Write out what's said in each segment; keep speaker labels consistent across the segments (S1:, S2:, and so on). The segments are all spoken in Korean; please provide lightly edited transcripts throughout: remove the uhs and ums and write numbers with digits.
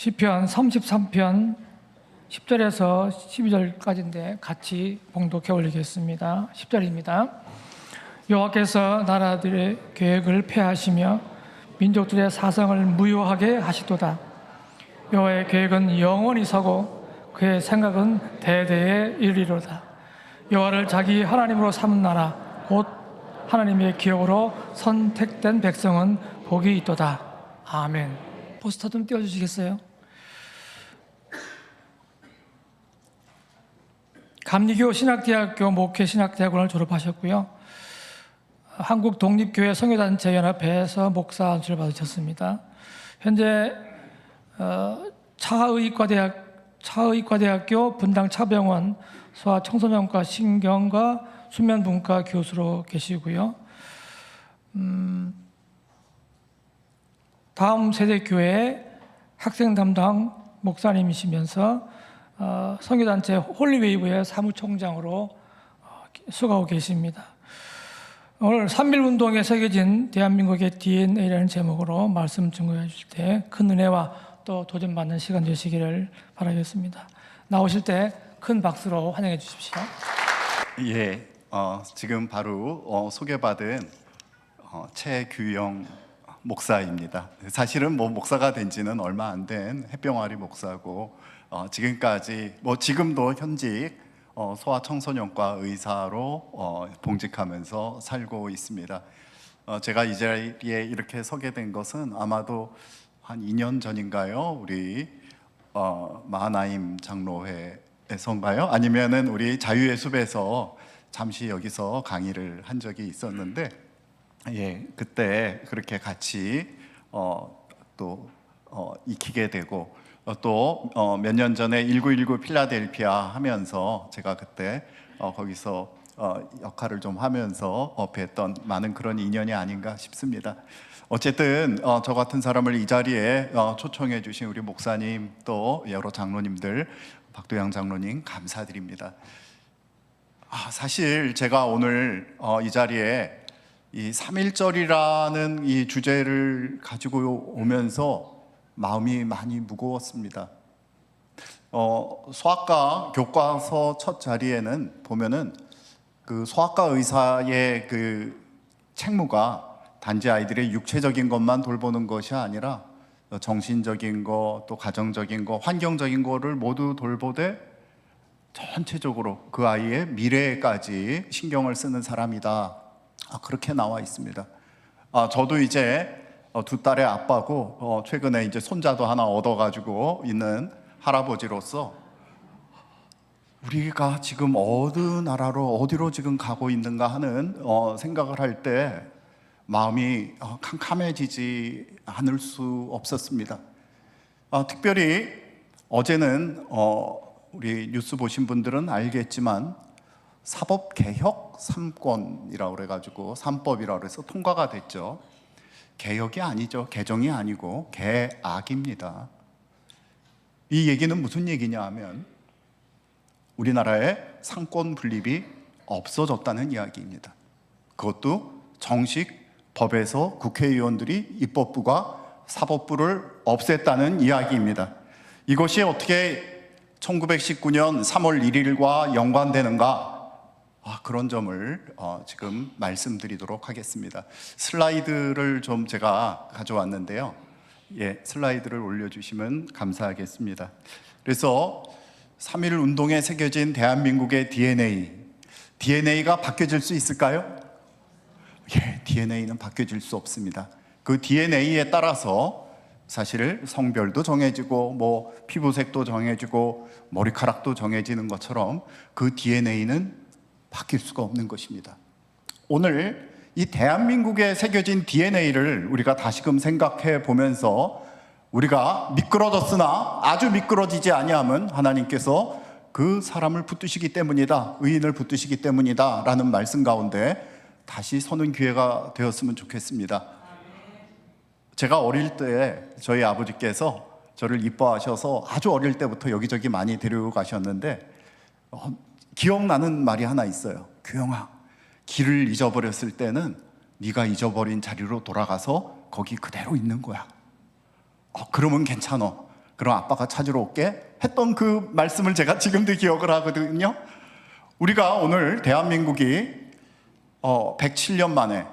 S1: 시편 33편 10절에서 12절까지인데 같이 봉독해 올리겠습니다. 10절입니다. 여호와께서 나라들의 계획을 폐하시며 민족들의 사성을 무효하게 하시도다. 여호와의 계획은 영원히 서고 그의 생각은 대대에 이르리로다. 여호와를 자기 하나님으로 삼은 나라 곧 하나님의 기업으로 선택된 백성은 복이 있도다. 아멘. 포스터 좀 띄워주시겠어요? 감리교 신학대학교 목회신학대학원을 졸업하셨고요. 한국 독립교회 성교단체 연합회에서 목사 안수를 받으셨습니다. 현재 차의과대학교 분당 차병원 소아청소년과 신경과 수면분과 교수로 계시고요. 다음 세대 교회의 학생 담당 목사님이시면서 선교단체 홀리웨이브의 사무총장으로 수고하고 계십니다. 오늘 3.1운동에 새겨진 대한민국의 DNA라는 제목으로 말씀 증거해 주실 때 큰 은혜와 또 도전받는 시간 되시기를 바라겠습니다. 나오실 때 큰 박수로 환영해 주십시오.
S2: 예, 지금 바로 소개받은 최규영 목사입니다. 사실은 목사가 된 지는 얼마 안 된 햇병아리 목사고 지금까지 지금도 현직 소아청소년과 의사로 봉직하면서 살고 있습니다. 제가 이 자리에 이렇게 서게 된 것은 아마도 한 2년 전인가요? 우리 마하나임 장로회에서인가요? 아니면은 우리 자유의 숲에서 잠시 여기서 강의를 한 적이 있었는데, 예, 그때 그렇게 같이 또 익히게 되고 또 몇 년 전에 1919 필라델피아 하면서 제가 그때 거기서 역할을 좀 하면서 뵀던 많은 그런 인연이 아닌가 싶습니다. 어쨌든 저 같은 사람을 이 자리에 초청해 주신 우리 목사님 또 여러 장로님들, 박도양 장로님 감사드립니다. 사실 제가 오늘 이 자리에 이 3.1절이라는 이 주제를 가지고 오면서 마음이 많이 무거웠습니다. 소아과 교과서 첫 자리에는 보면은 그 소아과 의사의 그 책무가 단지 아이들의 육체적인 것만 돌보는 것이 아니라 정신적인 거, 또 가정적인 거, 환경적인 거를 모두 돌보되 전체적으로 그 아이의 미래까지 신경을 쓰는 사람이다. 그렇게 나와 있습니다. 저도 이제 두 딸의 아빠고 최근에 이제 손자도 하나 얻어가지고 있는 할아버지로서 우리가 지금 어느 나라로 어디로 지금 가고 있는가 하는 생각을 할 때 마음이 캄캄해지지 않을 수 없었습니다. 특별히 어제는 우리 뉴스 보신 분들은 알겠지만 사법개혁 3권이라고 그래가지고 3법이라고 해서 통과가 됐죠. 개혁이 아니죠. 개정이 아니고 개악입니다. 이 얘기는 무슨 얘기냐 하면 우리나라의 상권 분립이 없어졌다는 이야기입니다. 그것도 정식 법에서 국회의원들이 입법부가 사법부를 없앴다는 이야기입니다. 이것이 어떻게 1919년 3월 1일과 연관되는가? 그런 점을 지금 말씀드리도록 하겠습니다. 슬라이드를 좀 제가 가져왔는데요. 예, 슬라이드를 올려주시면 감사하겠습니다. 그래서 3.1 운동에 새겨진 대한민국의 DNA가 바뀌어질 수 있을까요? 예, DNA는 바뀌어질 수 없습니다. 그 DNA에 따라서 사실 성별도 정해지고 피부색도 정해지고 머리카락도 정해지는 것처럼 그 DNA는 바뀔 수가 없는 것입니다. 오늘 이 대한민국에 새겨진 DNA를 우리가 다시금 생각해 보면서 우리가 미끄러졌으나 아주 미끄러지지 아니함은 하나님께서 그 사람을 붙드시기 때문이다, 의인을 붙드시기 때문이다 라는 말씀 가운데 다시 서는 기회가 되었으면 좋겠습니다. 제가 어릴 때 저희 아버지께서 저를 이뻐하셔서 아주 어릴 때부터 여기저기 많이 데리고 가셨는데 기억나는 말이 하나 있어요. 규영아, 길을 잊어버렸을 때는 네가 잊어버린 자리로 돌아가서 거기 그대로 있는 거야. 그러면 괜찮아. 그럼 아빠가 찾으러 올게 했던 그 말씀을 제가 지금도 기억을 하거든요. 우리가 오늘 대한민국이 107년 만에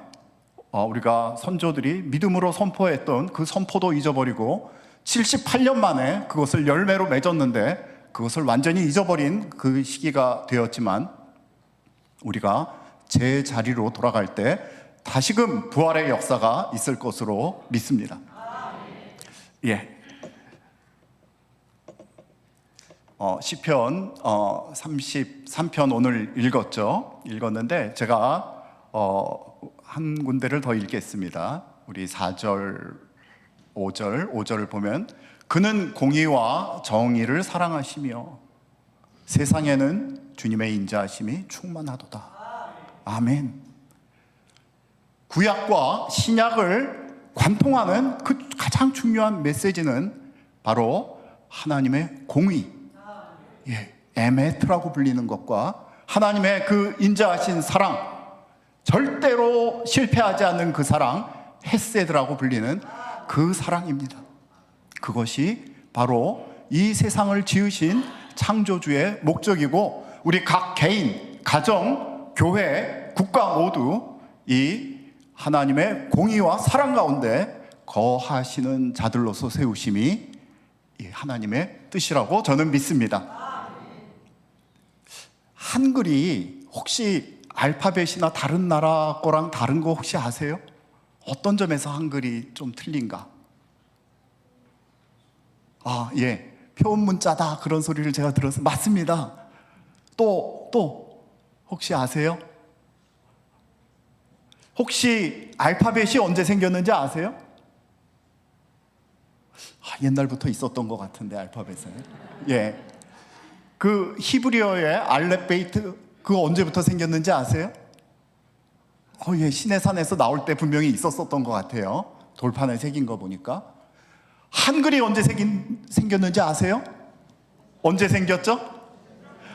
S2: 우리가 선조들이 믿음으로 선포했던 그 선포도 잊어버리고 78년 만에 그것을 열매로 맺었는데 그것을 완전히 잊어버린 그 시기가 되었지만 우리가 제 자리로 돌아갈 때 다시금 부활의 역사가 있을 것으로 믿습니다. 예. 시편 33편 오늘 읽었는데 제가 한 군데를 더 읽겠습니다. 우리 4절, 5절을 보면 그는 공의와 정의를 사랑하시며 세상에는 주님의 인자하심이 충만하도다. 아멘. 구약과 신약을 관통하는 그 가장 중요한 메시지는 바로 하나님의 공의, 에메트라고 불리는 것과 하나님의 그 인자하신 사랑, 절대로 실패하지 않는 그 사랑, 헤세드라고 불리는 그 사랑입니다. 그것이 바로 이 세상을 지으신 창조주의 목적이고 우리 각 개인, 가정, 교회, 국가 모두 이 하나님의 공의와 사랑 가운데 거하시는 자들로서 세우심이 이 하나님의 뜻이라고 저는 믿습니다. 한글이 혹시 알파벳이나 다른 나라 거랑 다른 거 혹시 아세요? 어떤 점에서 한글이 좀 틀린가? 표현 문자다 그런 소리를 제가 들어서 맞습니다. 또 혹시 아세요? 혹시 알파벳이 언제 생겼는지 아세요? 옛날부터 있었던 것 같은데 알파벳은. 그 히브리어의 알렙베이트 그거 언제부터 생겼는지 아세요? 시내산에서 나올 때 분명히 있었던 것 같아요. 돌판에 새긴 거 보니까. 한글이 언제 생겼는지 아세요? 언제 생겼죠?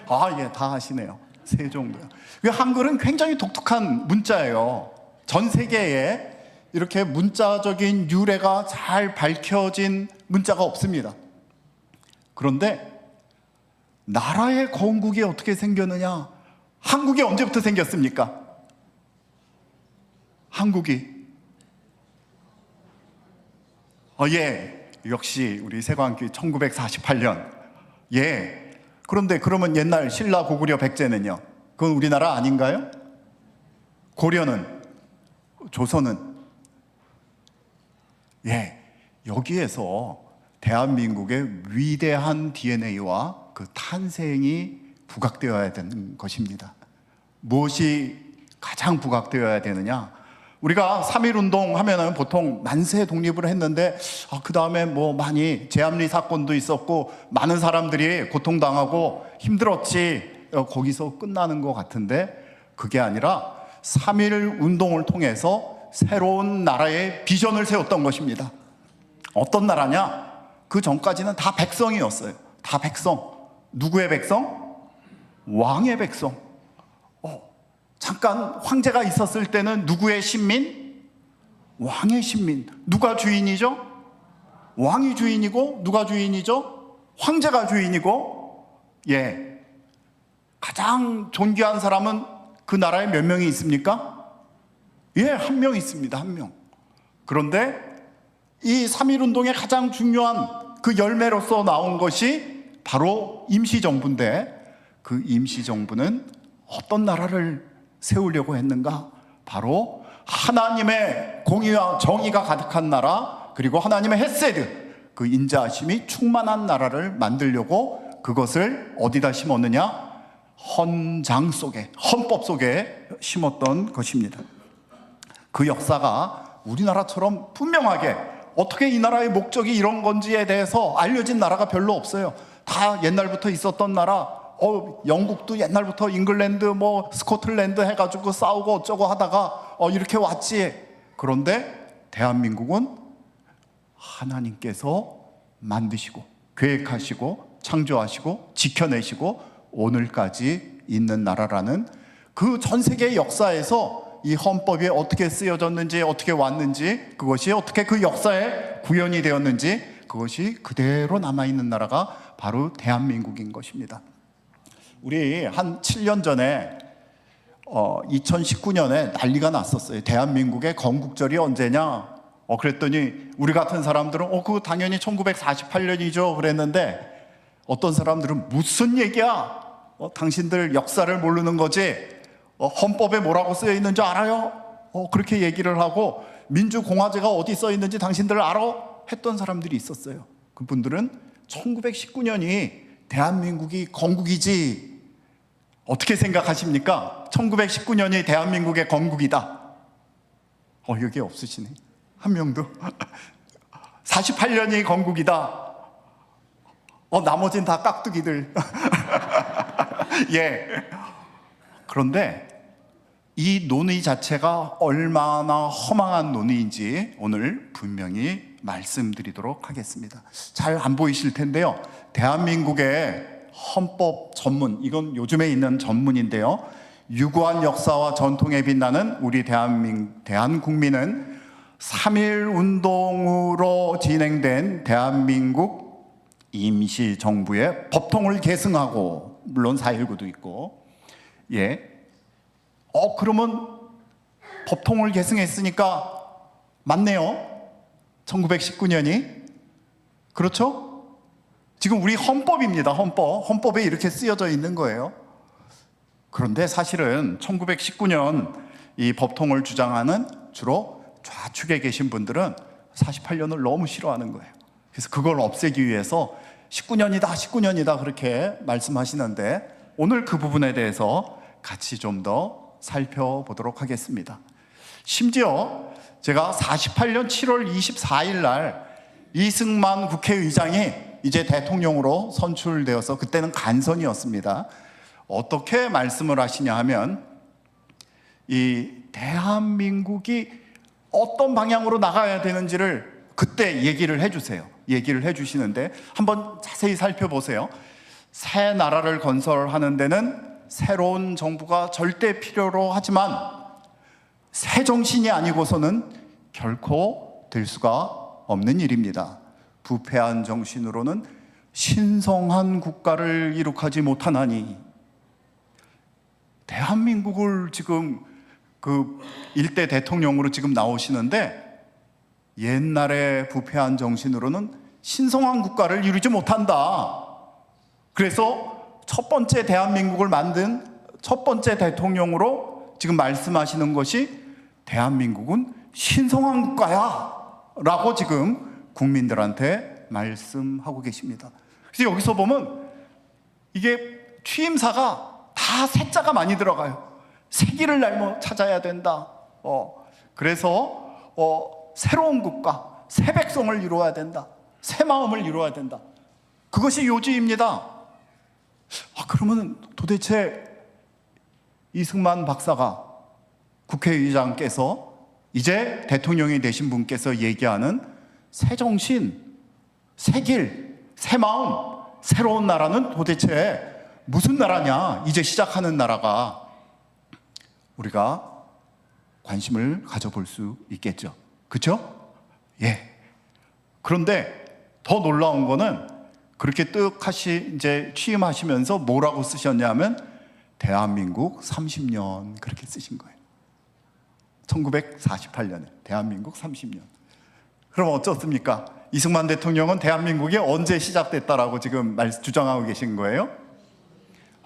S2: 다 아시네요. 세종도요. 한글은 굉장히 독특한 문자예요. 전 세계에 이렇게 문자적인 유래가 잘 밝혀진 문자가 없습니다. 그런데 나라의 건국이 어떻게 생겼느냐? 한국이 언제부터 생겼습니까? 한국이 역시 우리 세관기 1948년. 그런데 그러면 옛날 신라 고구려 백제는요? 그건 우리나라 아닌가요? 고려는? 조선은? 여기에서 대한민국의 위대한 DNA와 그 탄생이 부각되어야 되는 것입니다. 무엇이 가장 부각되어야 되느냐? 우리가 3.1운동 하면은 보통 만세 독립을 했는데 그 다음에 많이 제암리 사건도 있었고 많은 사람들이 고통당하고 힘들었지 거기서 끝나는 것 같은데 그게 아니라 3.1운동을 통해서 새로운 나라의 비전을 세웠던 것입니다. 어떤 나라냐? 그 전까지는 다 백성이었어요. 다 백성. 누구의 백성? 왕의 백성. 잠깐 황제가 있었을 때는 누구의 신민? 왕의 신민. 누가 주인이죠? 왕이 주인이고 누가 주인이죠? 황제가 주인이고. 가장 존귀한 사람은 그 나라에 몇 명이 있습니까? 한 명 있습니다. 한 명. 그런데 이 3.1운동의 가장 중요한 그 열매로서 나온 것이 바로 임시정부인데 그 임시정부는 어떤 나라를 세우려고 했는가? 바로 하나님의 공의와 정의가 가득한 나라, 그리고 하나님의 헤세드, 그 인자하심이 충만한 나라를 만들려고 그것을 어디다 심었느냐? 헌장 속에, 헌법 속에 심었던 것입니다. 그 역사가 우리나라처럼 분명하게 어떻게 이 나라의 목적이 이런 건지에 대해서 알려진 나라가 별로 없어요. 다 옛날부터 있었던 나라. 영국도 옛날부터 잉글랜드 스코틀랜드 해가지고 싸우고 어쩌고 하다가 이렇게 왔지. 그런데 대한민국은 하나님께서 만드시고 계획하시고 창조하시고 지켜내시고 오늘까지 있는 나라라는 그 전 세계 역사에서 이 헌법이 어떻게 쓰여졌는지, 어떻게 왔는지, 그것이 어떻게 그 역사에 구현이 되었는지, 그것이 그대로 남아있는 나라가 바로 대한민국인 것입니다. 우리 한 7년 전에 2019년에 난리가 났었어요. 대한민국의 건국절이 언제냐? 그랬더니 우리 같은 사람들은 그거 당연히 1948년이죠 그랬는데, 어떤 사람들은 무슨 얘기야? 당신들 역사를 모르는 거지? 헌법에 뭐라고 쓰여 있는 줄 알아요? 그렇게 얘기를 하고, 민주공화제가 어디 써 있는지 당신들 알아? 했던 사람들이 있었어요. 그분들은 1919년이 대한민국이 건국이지, 어떻게 생각하십니까? 1919년이 대한민국의 건국이다. 여기 없으시네, 한 명도. 48년이 건국이다. 나머진 다 깍두기들. 예. 그런데 이 논의 자체가 얼마나 허망한 논의인지 오늘 분명히 말씀드리도록 하겠습니다. 잘 안 보이실 텐데요, 대한민국의 헌법 전문, 이건 요즘에 있는 전문인데요, 유구한 역사와 전통에 빛나는 우리 대한국민은 3.1 운동으로 진행된 대한민국 임시정부의 법통을 계승하고, 물론 4.19도 있고, 그러면 법통을 계승했으니까 맞네요, 1919년이. 그렇죠? 지금 우리 헌법입니다. 헌법에 이렇게 쓰여져 있는 거예요. 그런데 사실은 1919년 이 법통을 주장하는 주로 좌측에 계신 분들은 48년을 너무 싫어하는 거예요. 그래서 그걸 없애기 위해서 19년이다 그렇게 말씀하시는데, 오늘 그 부분에 대해서 같이 좀 더 살펴보도록 하겠습니다. 심지어 제가 48년 7월 24일 날 이승만 국회의장이 이제 대통령으로 선출되어서, 그때는 간선이었습니다. 어떻게 말씀을 하시냐 하면, 이 대한민국이 어떤 방향으로 나가야 되는지를 그때 얘기를 해주세요. 얘기를 해주시는데 한번 자세히 살펴보세요. 새 나라를 건설하는 데는 새로운 정부가 절대 필요로 하지만 새 정신이 아니고서는 결코 될 수가 없는 일입니다. 부패한 정신으로는 신성한 국가를 이룩하지 못하나니. 대한민국을 지금 그 일대 대통령으로 지금 나오시는데, 옛날에 부패한 정신으로는 신성한 국가를 이루지 못한다. 그래서 첫 번째 대한민국을 만든 첫 번째 대통령으로 지금 말씀하시는 것이 대한민국은 신성한 국가야 라고 지금 국민들한테 말씀하고 계십니다. 그래서 여기서 보면 이게 취임사가 다 새자가 많이 들어가요. 새길을 날모 찾아야 된다. 그래서 새로운 국가, 새 백성을 이루어야 된다. 새 마음을 이루어야 된다. 그것이 요지입니다. 그러면 도대체 이승만 박사가, 국회의장께서, 이제 대통령이 되신 분께서 얘기하는 새 정신, 새 길, 새 마음, 새로운 나라는 도대체 무슨 나라냐? 이제 시작하는 나라가, 우리가 관심을 가져볼 수 있겠죠. 그렇죠? 예. 그런데 더 놀라운 거는, 그렇게 뜻하시 이제 취임하시면서 뭐라고 쓰셨냐면 대한민국 30년 그렇게 쓰신 거예요. 1948년에 대한민국 30년. 그럼 어쩌습니까? 이승만 대통령은 대한민국이 언제 시작됐다라고 지금 주장하고 계신 거예요?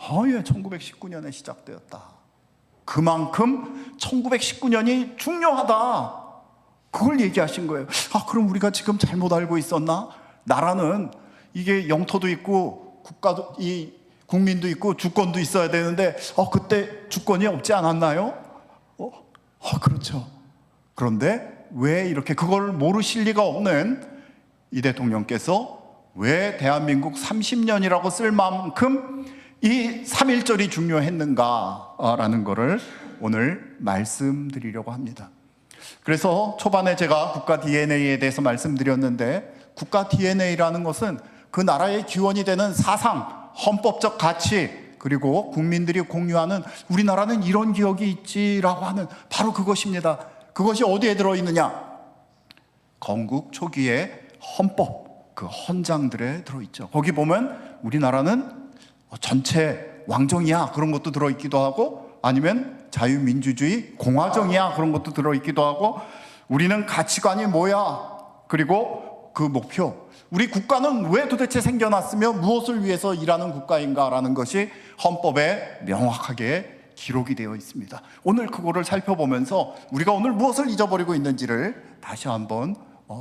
S2: 예, 1919년에 시작되었다. 그만큼 1919년이 중요하다. 그걸 얘기하신 거예요. 그럼 우리가 지금 잘못 알고 있었나? 나라는 이게 영토도 있고 국가도, 이 국민도 있고 주권도 있어야 되는데 그때 주권이 없지 않았나요? 그렇죠. 그런데 왜 이렇게 그걸 모르실 리가 없는 이 대통령께서 왜 대한민국 30년이라고 쓸 만큼 이 3.1절이 중요했는가라는 것을 오늘 말씀드리려고 합니다. 그래서 초반에 제가 국가 DNA에 대해서 말씀드렸는데, 국가 DNA라는 것은 그 나라의 기원이 되는 사상, 헌법적 가치, 그리고 국민들이 공유하는 우리나라는 이런 기억이 있지라고 하는 바로 그것입니다. 그것이 어디에 들어있느냐? 건국 초기의 헌법, 그 헌장들에 들어있죠. 거기 보면 우리나라는 전체 왕정이야 그런 것도 들어있기도 하고, 아니면 자유민주주의 공화정이야 그런 것도 들어있기도 하고, 우리는 가치관이 뭐야, 그리고 그 목표, 우리 국가는 왜 도대체 생겨났으며 무엇을 위해서 일하는 국가인가라는 것이 헌법에 명확하게 기록이 되어 있습니다. 오늘 그거를 살펴보면서 우리가 오늘 무엇을 잊어버리고 있는지를 다시 한번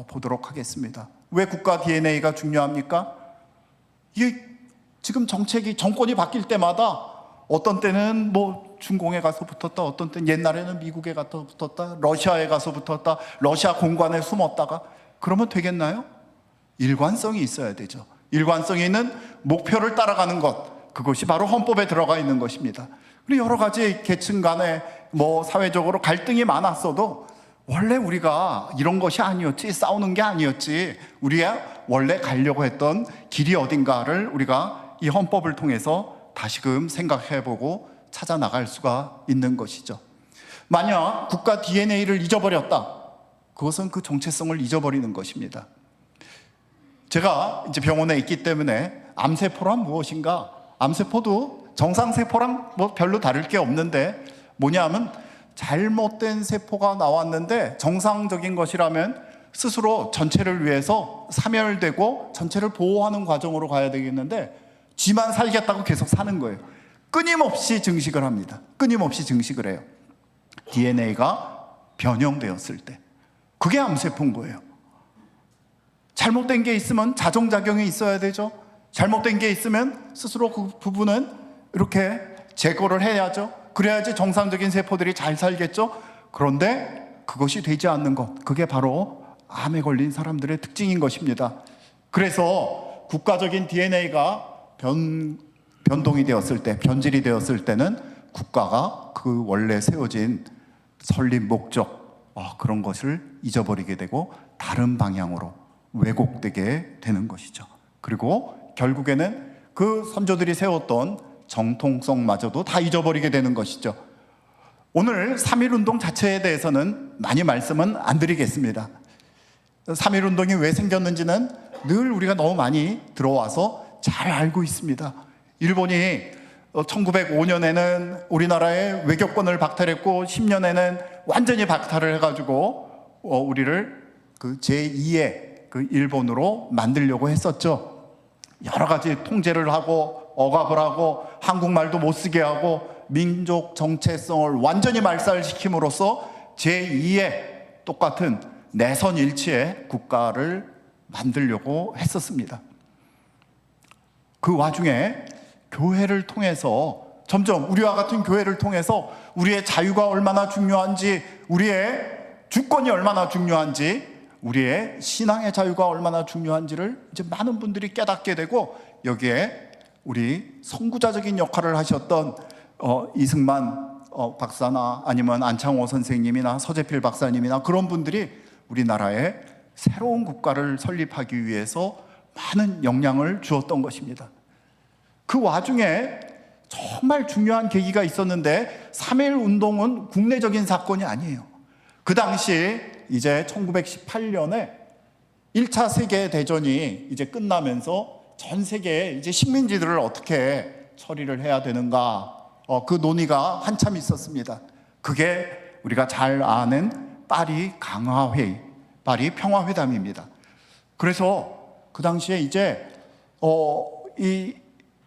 S2: 보도록 하겠습니다. 왜 국가 DNA가 중요합니까? 이게 지금 정권이 바뀔 때마다 어떤 때는 뭐 중공에 가서 붙었다, 어떤 때는 옛날에는 미국에 가서 붙었다, 러시아에 가서 붙었다, 러시아 공관에 숨었다가, 그러면 되겠나요? 일관성이 있어야 되죠. 일관성이 있는 목표를 따라가는 것, 그것이 바로 헌법에 들어가 있는 것입니다. 그리고 여러 가지 계층 간에 뭐 사회적으로 갈등이 많았어도 원래 우리가 이런 것이 아니었지, 싸우는 게 아니었지, 우리가 원래 가려고 했던 길이 어딘가를 우리가 이 헌법을 통해서 다시금 생각해보고 찾아 나갈 수가 있는 것이죠. 만약 국가 DNA를 잊어버렸다, 그것은 그 정체성을 잊어버리는 것입니다. 제가 이제 병원에 있기 때문에 암세포란 무엇인가, 암세포도 정상세포랑 뭐 별로 다를 게 없는데 뭐냐 하면, 잘못된 세포가 나왔는데 정상적인 것이라면 스스로 전체를 위해서 사멸되고 전체를 보호하는 과정으로 가야 되겠는데, 쥐만 살겠다고 계속 사는 거예요. 끊임없이 증식을 합니다. 끊임없이 증식을 해요. DNA가 변형되었을 때, 그게 암세포인 거예요. 잘못된 게 있으면 자정작용이 있어야 되죠. 잘못된 게 있으면 스스로 그 부분은 이렇게 제거를 해야죠. 그래야지 정상적인 세포들이 잘 살겠죠. 그런데 그것이 되지 않는 것, 그게 바로 암에 걸린 사람들의 특징인 것입니다. 그래서 국가적인 DNA가 변동이 되었을 때, 변질이 되었을 때는 국가가 그 원래 세워진 설립 목적, 그런 것을 잊어버리게 되고 다른 방향으로 왜곡되게 되는 것이죠. 그리고 결국에는 그 선조들이 세웠던 정통성마저도 다 잊어버리게 되는 것이죠. 오늘 3.1운동 자체에 대해서는 많이 말씀은 안 드리겠습니다. 3.1운동이 왜 생겼는지는 늘 우리가 너무 많이 들어와서 잘 알고 있습니다. 일본이 1905년에는 우리나라의 외교권을 박탈했고 10년에는 완전히 박탈을 해가지고 우리를 그 제2의 그 일본으로 만들려고 했었죠. 여러 가지 통제를 하고 억압을 하고 한국말도 못 쓰게 하고 민족 정체성을 완전히 말살시킴으로써 제2의 똑같은 내선 일치의 국가를 만들려고 했었습니다. 그 와중에 교회를 통해서 점점 우리와 같은 교회를 통해서 우리의 자유가 얼마나 중요한지, 우리의 주권이 얼마나 중요한지, 우리의 신앙의 자유가 얼마나 중요한지를 이제 많은 분들이 깨닫게 되고, 여기에 우리 선구자적인 역할을 하셨던 이승만 박사나 아니면 안창호 선생님이나 서재필 박사님이나 그런 분들이 우리나라에 새로운 국가를 설립하기 위해서 많은 영향을 주었던 것입니다. 그 와중에 정말 중요한 계기가 있었는데 3.1 운동은 국내적인 사건이 아니에요. 그 당시 이제 1918년에 1차 세계대전이 이제 끝나면서 전 세계에 이제 식민지들을 어떻게 처리를 해야 되는가, 그 논의가 한참 있었습니다. 그게 우리가 잘 아는 파리 강화회의, 파리 평화회담입니다. 그래서 그 당시에 이제 이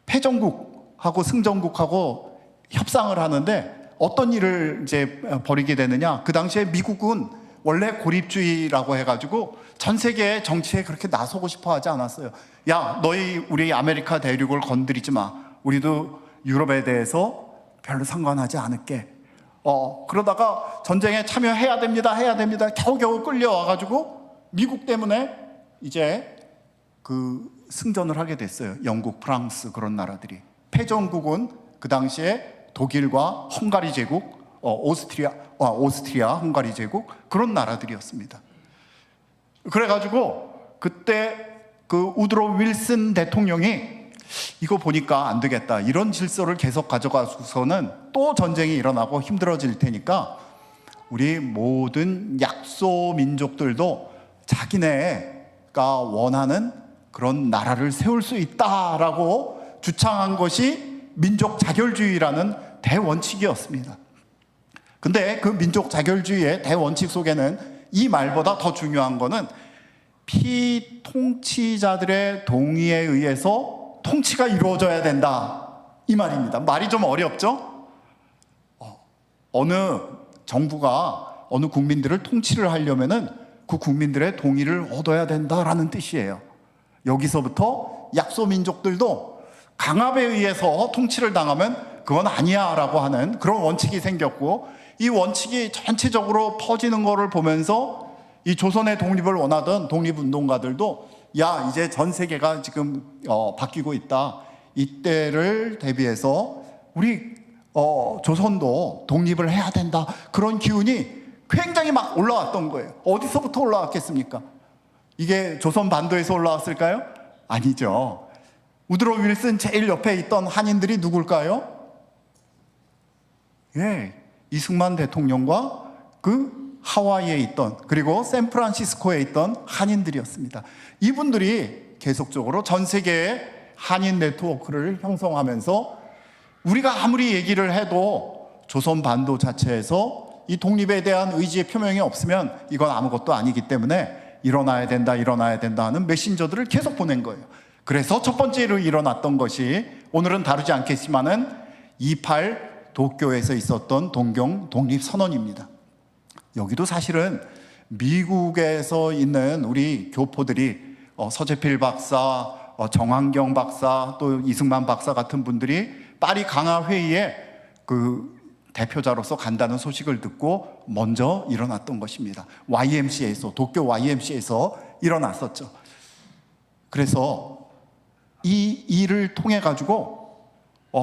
S2: 패전국하고 승전국하고 협상을 하는데 어떤 일을 이제 벌이게 되느냐, 그 당시에 미국은 원래 고립주의라고 해가지고 전 세계 정치에 그렇게 나서고 싶어 하지 않았어요. 야, 너희 우리 아메리카 대륙을 건드리지 마. 우리도 유럽에 대해서 별로 상관하지 않을게. 그러다가 전쟁에 참여해야 됩니다. 해야 됩니다. 겨우겨우 끌려와가지고 미국 때문에 이제 그 승전을 하게 됐어요. 영국, 프랑스 그런 나라들이. 패전국은 그 당시에 독일과 헝가리 제국, 오스트리아, 헝가리 제국 그런 나라들이었습니다. 그래가지고 그때 그 우드로 윌슨 대통령이 이거 보니까 안 되겠다, 이런 질서를 계속 가져가서는 또 전쟁이 일어나고 힘들어질 테니까 우리 모든 약소 민족들도 자기네가 원하는 그런 나라를 세울 수 있다라고 주창한 것이 민족 자결주의라는 대원칙이었습니다. 근데 그 민족 자결주의의 대원칙 속에는 이 말보다 더 중요한 거는 피통치자들의 동의에 의해서 통치가 이루어져야 된다, 이 말입니다. 말이 좀 어렵죠? 어느 정부가 어느 국민들을 통치를 하려면은 그 국민들의 동의를 얻어야 된다라는 뜻이에요. 여기서부터 약소민족들도 강압에 의해서 통치를 당하면 그건 아니야 라고 하는 그런 원칙이 생겼고, 이 원칙이 전체적으로 퍼지는 것을 보면서 이 조선의 독립을 원하던 독립운동가들도 야, 이제 전 세계가 지금 바뀌고 있다, 이때를 대비해서 우리 조선도 독립을 해야 된다, 그런 기운이 굉장히 막 올라왔던 거예요. 어디서부터 올라왔겠습니까? 이게 조선 반도에서 올라왔을까요? 아니죠. 우드로 윌슨 제일 옆에 있던 한인들이 누굴까요? 예, 이승만 대통령과 그 하와이에 있던, 그리고 샌프란시스코에 있던 한인들이었습니다. 이분들이 계속적으로 전 세계의 한인 네트워크를 형성하면서 우리가 아무리 얘기를 해도 조선 반도 자체에서 이 독립에 대한 의지의 표명이 없으면 이건 아무것도 아니기 때문에 일어나야 된다 하는 메신저들을 계속 보낸 거예요. 그래서 첫 번째로 일어났던 것이 오늘은 다루지 않겠지만은 28 도쿄에서 있었던 동경 독립선언입니다. 여기도 사실은 미국에서 있는 우리 교포들이 서재필 박사, 정한경 박사, 또 이승만 박사 같은 분들이 파리 강화회의에 그 대표자로서 간다는 소식을 듣고 먼저 일어났던 것입니다. YMCA에서, 도쿄 YMCA에서 일어났었죠. 그래서 이 일을 통해 가지고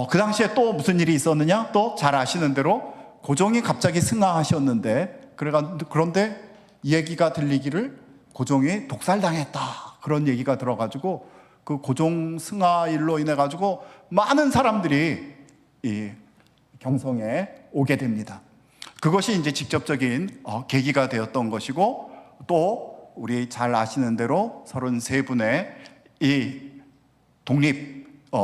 S2: 그 당시에 또 무슨 일이 있었느냐? 또 잘 아시는 대로 고종이 갑자기 승하하셨는데, 그런데 얘기가 들리기를 고종이 독살당했다, 그런 얘기가 들어가지고 그 고종 승하 일로 인해 가지고 많은 사람들이 이 경성에 오게 됩니다. 그것이 이제 직접적인 계기가 되었던 것이고, 또 우리 잘 아시는 대로 33분의 이 독립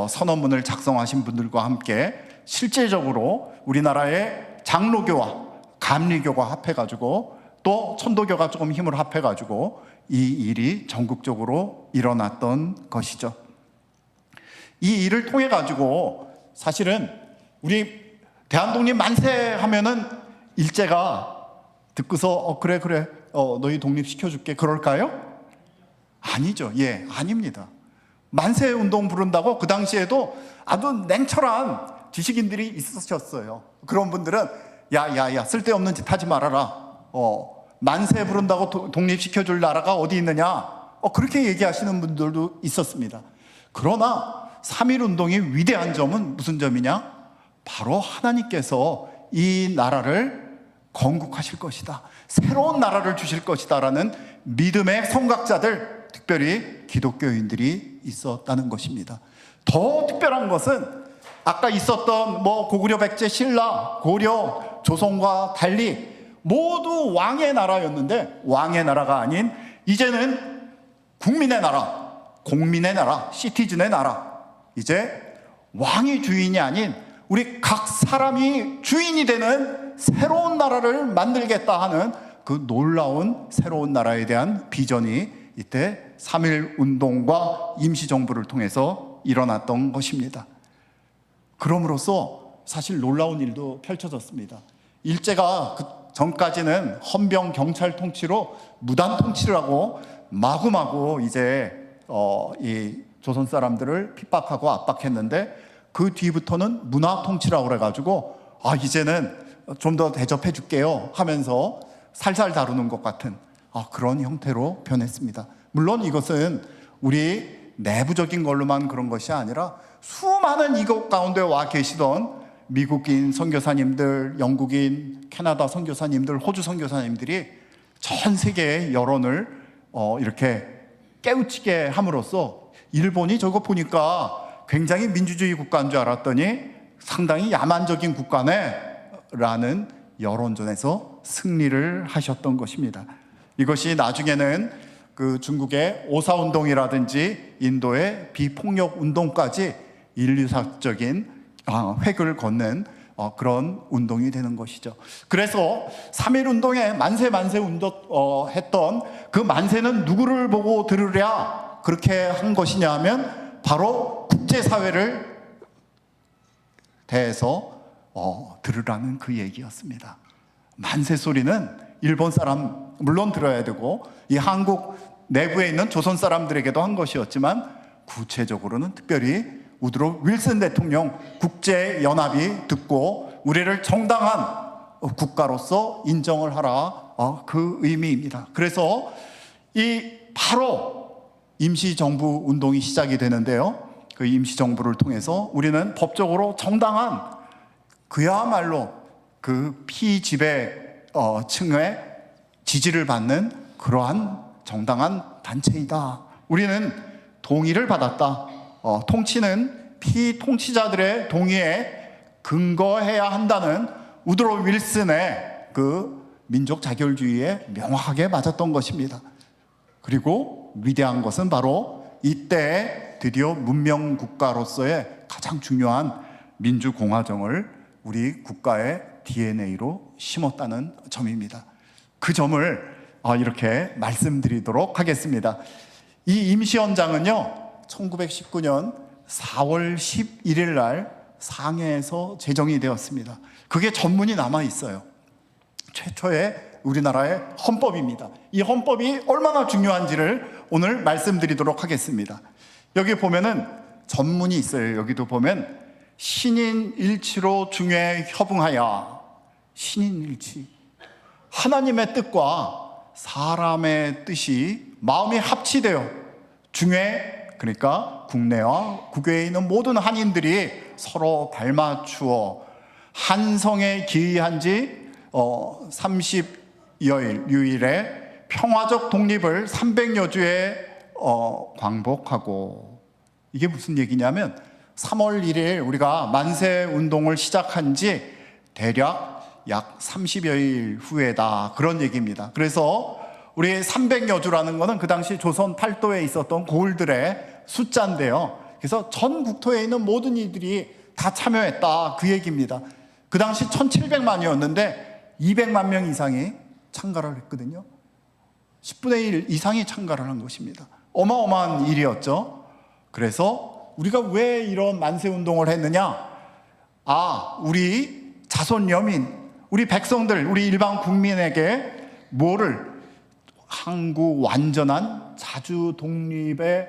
S2: 선언문을 작성하신 분들과 함께 실제적으로 우리나라의 장로교와 감리교가 합해가지고, 또 천도교가 조금 힘을 합해가지고 이 일이 전국적으로 일어났던 것이죠. 이 일을 통해 가지고 사실은 우리 대한독립 만세 하면은 일제가 듣고서 그래 너희 독립시켜줄게, 그럴까요? 아니죠. 예, 아닙니다. 만세 운동 부른다고 그 당시에도 아주 냉철한 지식인들이 있으셨어요. 그런 분들은 야 쓸데없는 짓 하지 말아라, 만세 부른다고 독립시켜줄 나라가 어디 있느냐, 그렇게 얘기하시는 분들도 있었습니다. 그러나 3.1운동이 위대한 점은 무슨 점이냐? 바로 하나님께서 이 나라를 건국하실 것이다, 새로운 나라를 주실 것이다 라는 믿음의 성각자들, 특별히 기독교인들이 있었다는 것입니다. 더 특별한 것은 아까 있었던 고구려, 백제, 신라, 고려, 조선과 달리 모두 왕의 나라였는데, 왕의 나라가 아닌 이제는 국민의 나라, 공민의 나라, 시티즌의 나라, 이제 왕이 주인이 아닌 우리 각 사람이 주인이 되는 새로운 나라를 만들겠다 하는 그 놀라운 새로운 나라에 대한 비전이 이때 3.1운동과 임시정부를 통해서 일어났던 것입니다. 그럼으로써 사실 놀라운 일도 펼쳐졌습니다. 일제가 그 전까지는 헌병 경찰 통치로 무단 통치를 하고 마구마구 이제 이 조선 사람들을 핍박하고 압박했는데, 그 뒤부터는 문화 통치라고 그래가지고 이제는 좀 더 대접해 줄게요 하면서 살살 다루는 것 같은 그런 형태로 변했습니다. 물론 이것은 우리 내부적인 걸로만 그런 것이 아니라 수많은 이것 가운데 와 계시던 미국인 선교사님들, 영국인, 캐나다 선교사님들, 호주 선교사님들이 전 세계의 여론을 이렇게 깨우치게 함으로써 일본이 저거 보니까 굉장히 민주주의 국가인 줄 알았더니 상당히 야만적인 국가네 라는 여론전에서 승리를 하셨던 것입니다. 이것이 나중에는 그 중국의 오사운동이라든지 인도의 비폭력 운동까지 인류사적인 획을 걷는 그런 운동이 되는 것이죠. 그래서 3.1 운동에 만세 했던 그 만세는 누구를 보고 들으랴 그렇게 한 것이냐 하면 바로 국제사회를 대해서 들으라는 그 얘기였습니다. 만세 소리는 일본 사람 물론 들어야 되고 이 한국 내부에 있는 조선 사람들에게도 한 것이었지만 구체적으로는 특별히 우드로 윌슨 대통령 국제연합이 듣고 우리를 정당한 국가로서 인정을 하라 그 의미입니다. 그래서 이 바로 임시정부 운동이 시작이 되는데요. 그 임시정부를 통해서 우리는 법적으로 정당한 그야말로 그 피지배층의 지지를 받는 그러한 정당한 단체이다. 우리는 동의를 받았다. 통치는 피통치자들의 동의에 근거해야 한다는 우드로 윌슨의 그 민족 자결주의에 명확하게 맞았던 것입니다. 그리고 위대한 것은 바로 이때 드디어 문명 국가로서의 가장 중요한 민주공화정을 우리 국가의 DNA로 심었다는 점입니다. 그 점을 이렇게 말씀드리도록 하겠습니다. 이 임시헌장은요 1919년 4월 11일 날 상해에서 제정이 되었습니다. 그게 전문이 남아 있어요. 최초의 우리나라의 헌법입니다. 이 헌법이 얼마나 중요한지를 오늘 말씀드리도록 하겠습니다. 여기 보면은 전문이 있어요. 여기도 보면 신인일치로 중에 협응하여. 신인일치, 하나님의 뜻과 사람의 뜻이 마음이 합치되어 중에, 그러니까 국내와 국외에 있는 모든 한인들이 서로 발맞추어 한성에 기이한 지 30여일에 평화적 독립을 300여 주에 광복하고. 이게 무슨 얘기냐면 3월 1일 우리가 만세 운동을 시작한 지 대략 약 30여일 후에다, 그런 얘기입니다. 그래서 우리 300여 주라는 거는 그 당시 조선 팔도에 있었던 고을들의 숫자인데요. 그래서 전 국토에 있는 모든 이들이 다 참여했다, 그 얘기입니다. 그 당시 1700만이었는데 200만 명 이상이 참가를 했거든요. 10분의 1 이상이 참가를 한 것입니다. 어마어마한 일이었죠. 그래서 우리가 왜 이런 만세운동을 했느냐? 우리 자손 여민, 우리 백성들, 우리 일반 국민에게 뭐를? 한국 완전한 자주 독립의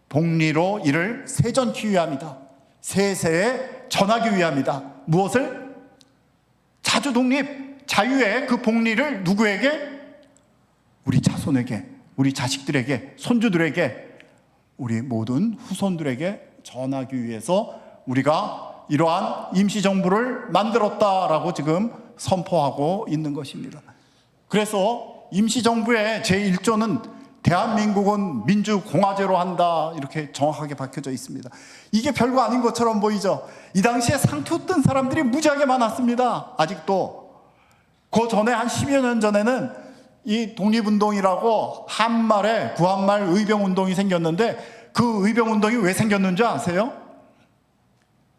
S2: 복리로 이를 세전키 위함이다. 세세에 전하기 위함이다. 무엇을? 자주 독립, 자유의 그 복리를 누구에게? 우리 자손에게, 우리 자식들에게, 손주들에게, 우리 모든 후손들에게 전하기 위해서 우리가 이러한 임시정부를 만들었다라고 지금 선포하고 있는 것입니다. 그래서 임시정부의 제1조는 대한민국은 민주공화제로 한다, 이렇게 정확하게 박혀져 있습니다. 이게 별거 아닌 것처럼 보이죠? 이 당시에 상투 뜬 사람들이 무지하게 많았습니다. 아직도. 그 전에 한 10여 년 전에는 이 독립운동이라고 한말에 구한말 의병운동이 생겼는데, 그 의병운동이 왜 생겼는지 아세요?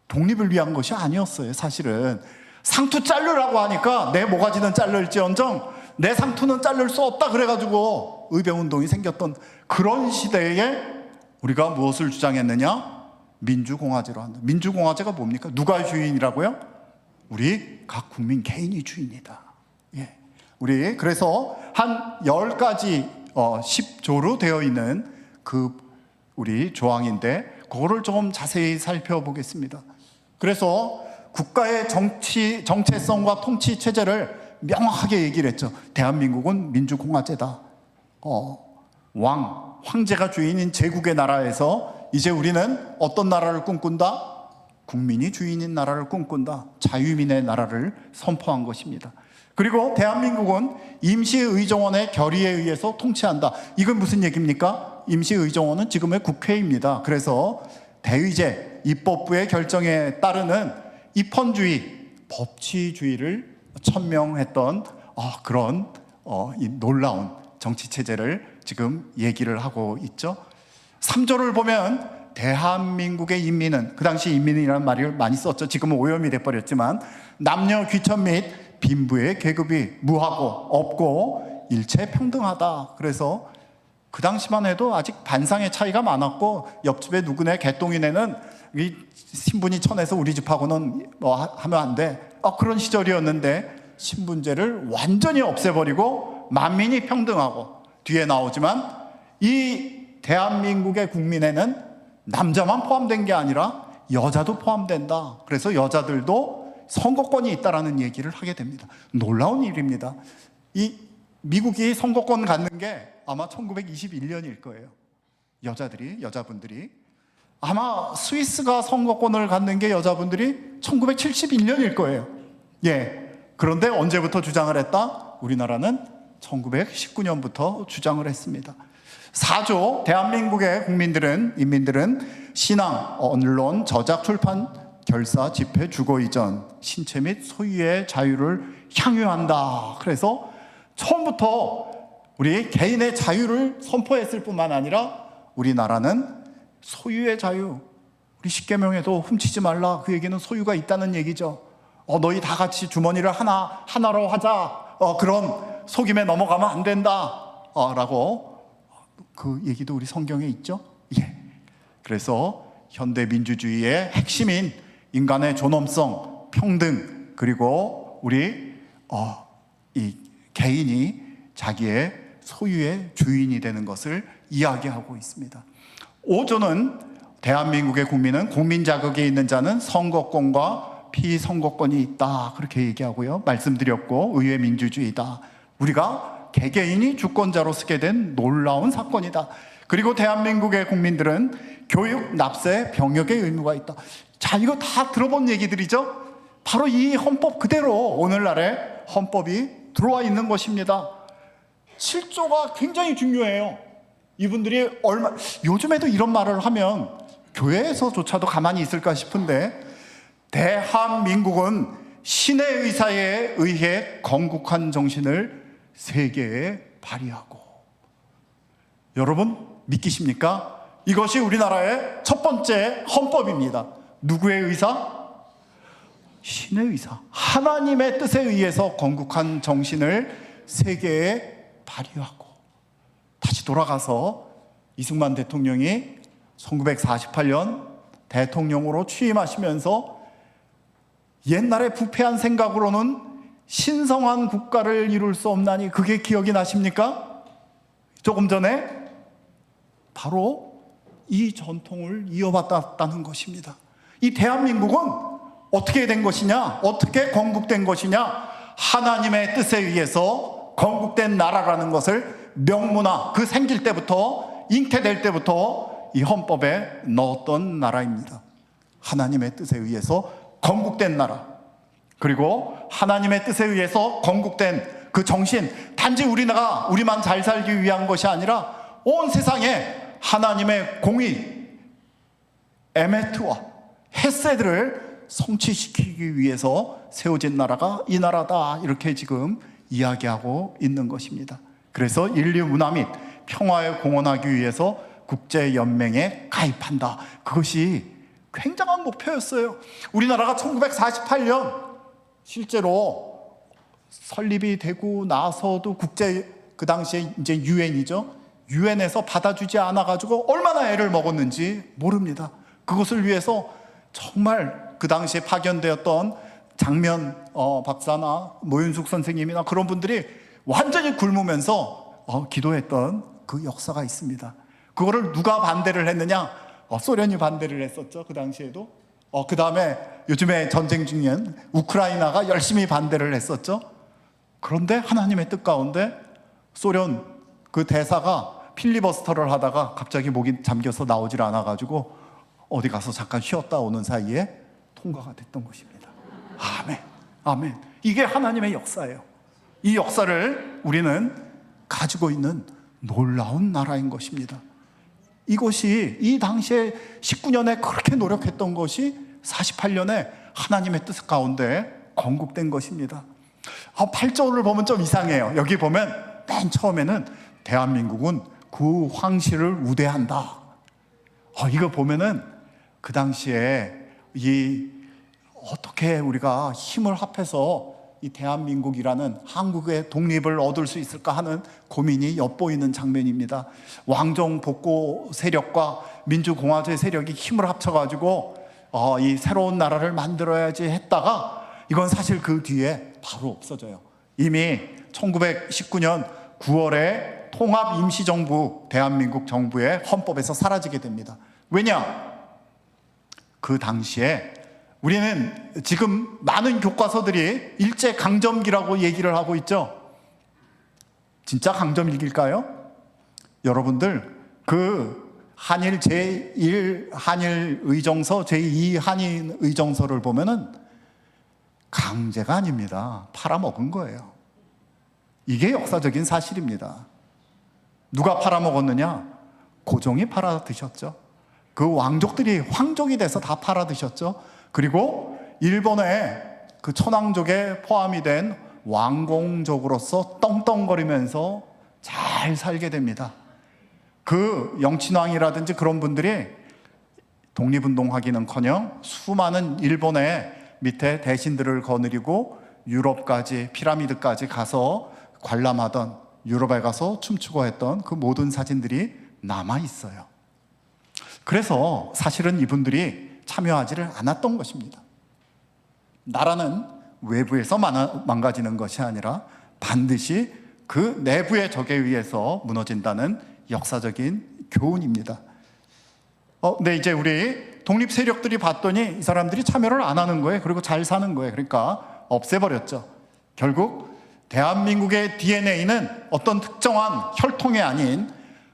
S2: 독립을 위한 것이 아니었어요. 사실은 상투 자르라고 하니까 내 모가지는 자를지언정 내 상투는 자를 수 없다 그래가지고 의병운동이 생겼던 그런 시대에 우리가 무엇을 주장했느냐? 민주공화제로 한다. 민주공화제가 뭡니까? 누가 주인이라고요? 우리 각 국민 개인이 주인이다. 예. 우리 그래서 한 10가지 10조로 되어 있는 그 우리 조항인데, 그거를 좀 자세히 살펴보겠습니다. 그래서 국가의 정체성과 통치 체제를 명확하게 얘기를 했죠. 대한민국은 민주공화제다. 황제가 주인인 제국의 나라에서 이제 우리는 어떤 나라를 꿈꾼다? 국민이 주인인 나라를 꿈꾼다. 자유민의 나라를 선포한 것입니다. 그리고 대한민국은 임시의정원의 결의에 의해서 통치한다. 이건 무슨 얘기입니까? 임시의정원은 지금의 국회입니다. 그래서 대의제, 입법부의 결정에 따르는 입헌주의, 법치주의를 천명했던 그런 이 놀라운 정치체제를 지금 얘기를 하고 있죠. 3절을 보면 대한민국의 인민은, 그 당시 인민이라는 말을 많이 썼죠. 지금은 오염이 돼버렸지만, 남녀 귀천 및 빈부의 계급이 무하고 없고 일체 평등하다. 그래서 그 당시만 해도 아직 반상의 차이가 많았고, 옆집에 누구네 개똥이네는 이 신분이 천해서 우리 집하고는 뭐 하면 안 돼, 그런 시절이었는데, 신분제를 완전히 없애버리고 만민이 평등하고, 뒤에 나오지만 이 대한민국의 국민에는 남자만 포함된 게 아니라 여자도 포함된다. 그래서 여자들도 선거권이 있다라는 얘기를 하게 됩니다. 놀라운 일입니다. 이 미국이 선거권 갖는 게 아마 1921년일 거예요. 여자분들이. 아마 스위스가 선거권을 갖는 게 여자분들이 1971년일 거예요. 예. 그런데 언제부터 주장을 했다? 우리나라는 1919년부터 주장을 했습니다. 4조 대한민국의 인민들은 신앙, 언론, 저작, 출판, 결사, 집회, 주거 이전, 신체 및 소유의 자유를 향유한다. 그래서 처음부터 우리 개인의 자유를 선포했을 뿐만 아니라 우리나라는 소유의 자유, 우리 십계명에도 훔치지 말라, 그 얘기는 소유가 있다는 얘기죠. 너희 다 같이 주머니를 하나로 하자, 그런 속임에 넘어가면 안 된다, 라고 그 얘기도 우리 성경에 있죠. 예. 그래서 현대 민주주의의 핵심인 인간의 존엄성, 평등, 그리고 우리 이 개인이 자기의 소유의 주인이 되는 것을 이야기하고 있습니다. 5조는 대한민국의 국민은 국민 자격이 있는 자는 선거권과 피선거권이 있다, 그렇게 얘기하고요. 말씀드렸고, 의회 민주주의다. 우리가 개개인이 주권자로 쓰게 된 놀라운 사건이다. 그리고 대한민국의 국민들은 교육, 납세, 병역의 의무가 있다. 자, 이거 다 들어본 얘기들이죠. 바로 이 헌법 그대로 오늘날의 헌법이 들어와 있는 것입니다. 7조가 굉장히 중요해요. 이분들이 요즘에도 이런 말을 하면 교회에서조차도 가만히 있을까 싶은데, 대한민국은 신의 의사에 의해 건국한 정신을 세계에 발휘하고. 여러분 믿기십니까? 이것이 우리나라의 첫 번째 헌법입니다. 누구의 의사? 신의 의사, 하나님의 뜻에 의해서 건국한 정신을 세계에 발휘하고. 다시 돌아가서 이승만 대통령이 1948년 대통령으로 취임하시면서 옛날에 부패한 생각으로는 신성한 국가를 이룰 수 없나니, 그게 기억이 나십니까? 조금 전에 바로 이 전통을 이어받았다는 것입니다. 이 대한민국은 어떻게 된 것이냐? 어떻게 건국된 것이냐? 하나님의 뜻에 의해서 건국된 나라라는 것을 명문화, 그 생길 때부터, 잉태될 때부터 이 헌법에 넣었던 나라입니다. 하나님의 뜻에 의해서 건국된 나라, 그리고 하나님의 뜻에 의해서 건국된 그 정신, 단지 우리만 잘 살기 위한 것이 아니라 온 세상에 하나님의 공의, 에메트와 헤세드를 성취시키기 위해서 세워진 나라가 이 나라다, 이렇게 지금 이야기하고 있는 것입니다. 그래서 인류 문화 및 평화에 공헌하기 위해서 국제연맹에 가입한다. 그것이 굉장한 목표였어요. 우리나라가 1948년 실제로 설립이 되고 나서도 그 당시에 이제 유엔이죠. 유엔에서 받아주지 않아가지고 얼마나 애를 먹었는지 모릅니다. 그것을 위해서 정말 그 당시에 파견되었던 장면 박사나 모윤숙 선생님이나 그런 분들이 완전히 굶으면서 기도했던 그 역사가 있습니다. 그거를 누가 반대를 했느냐? 소련이 반대를 했었죠. 그 당시에도. 그 다음에 요즘에 전쟁 중인 우크라이나가 열심히 반대를 했었죠. 그런데 하나님의 뜻 가운데 소련 그 대사가 필리버스터를 하다가 갑자기 목이 잠겨서 나오질 않아가지고 어디 가서 잠깐 쉬었다 오는 사이에 통과가 됐던 것입니다. 아멘, 아멘. 이게 하나님의 역사예요. 이 역사를 우리는 가지고 있는 놀라운 나라인 것입니다. 이것이 이 당시에 19년에 그렇게 노력했던 것이 48년에 하나님의 뜻 가운데 건국된 것입니다. 8절을 보면 좀 이상해요. 여기 보면 맨 처음에는 대한민국은 그 황실을 우대한다. 이거 보면은 그 당시에 어떻게 우리가 힘을 합해서 이 대한민국이라는 한국의 독립을 얻을 수 있을까 하는 고민이 엿보이는 장면입니다. 왕정 복고 세력과 민주공화제 세력이 힘을 합쳐가지고 이 새로운 나라를 만들어야지 했다가 이건 사실 그 뒤에 바로 없어져요. 이미 1919년 9월에 통합 임시정부 대한민국 정부의 헌법에서 사라지게 됩니다. 왜냐? 그 당시에 우리는 지금 많은 교과서들이 일제강점기라고 얘기를 하고 있죠. 진짜 강점기일까요? 여러분들 그 한일 제1 한일 의정서, 제2 한일 의정서를 보면은 강제가 아닙니다. 팔아먹은 거예요. 이게 역사적인 사실입니다. 누가 팔아먹었느냐? 고종이 팔아드셨죠. 그 왕족들이 황족이 돼서 다 팔아드셨죠. 그리고 일본의 그 천황족에 포함이 된 왕공족으로서 떵떵거리면서 잘 살게 됩니다. 그 영친왕이라든지 그런 분들이 독립운동하기는커녕 수많은 일본의 밑에 대신들을 거느리고 유럽까지 피라미드까지 가서 관람하던, 유럽에 가서 춤추고 했던 그 모든 사진들이 남아 있어요. 그래서 사실은 이분들이 참여하지를 않았던 것입니다. 나라는 외부에서 망가지는 것이 아니라 반드시 그 내부의 적에 의해서 무너진다는 역사적인 교훈입니다. 근데 이제 우리 독립 세력들이 봤더니 이 사람들이 참여를 안 하는 거예요. 그리고 잘 사는 거예요. 그러니까 없애버렸죠. 결국 대한민국의 DNA는 어떤 특정한 혈통이 아닌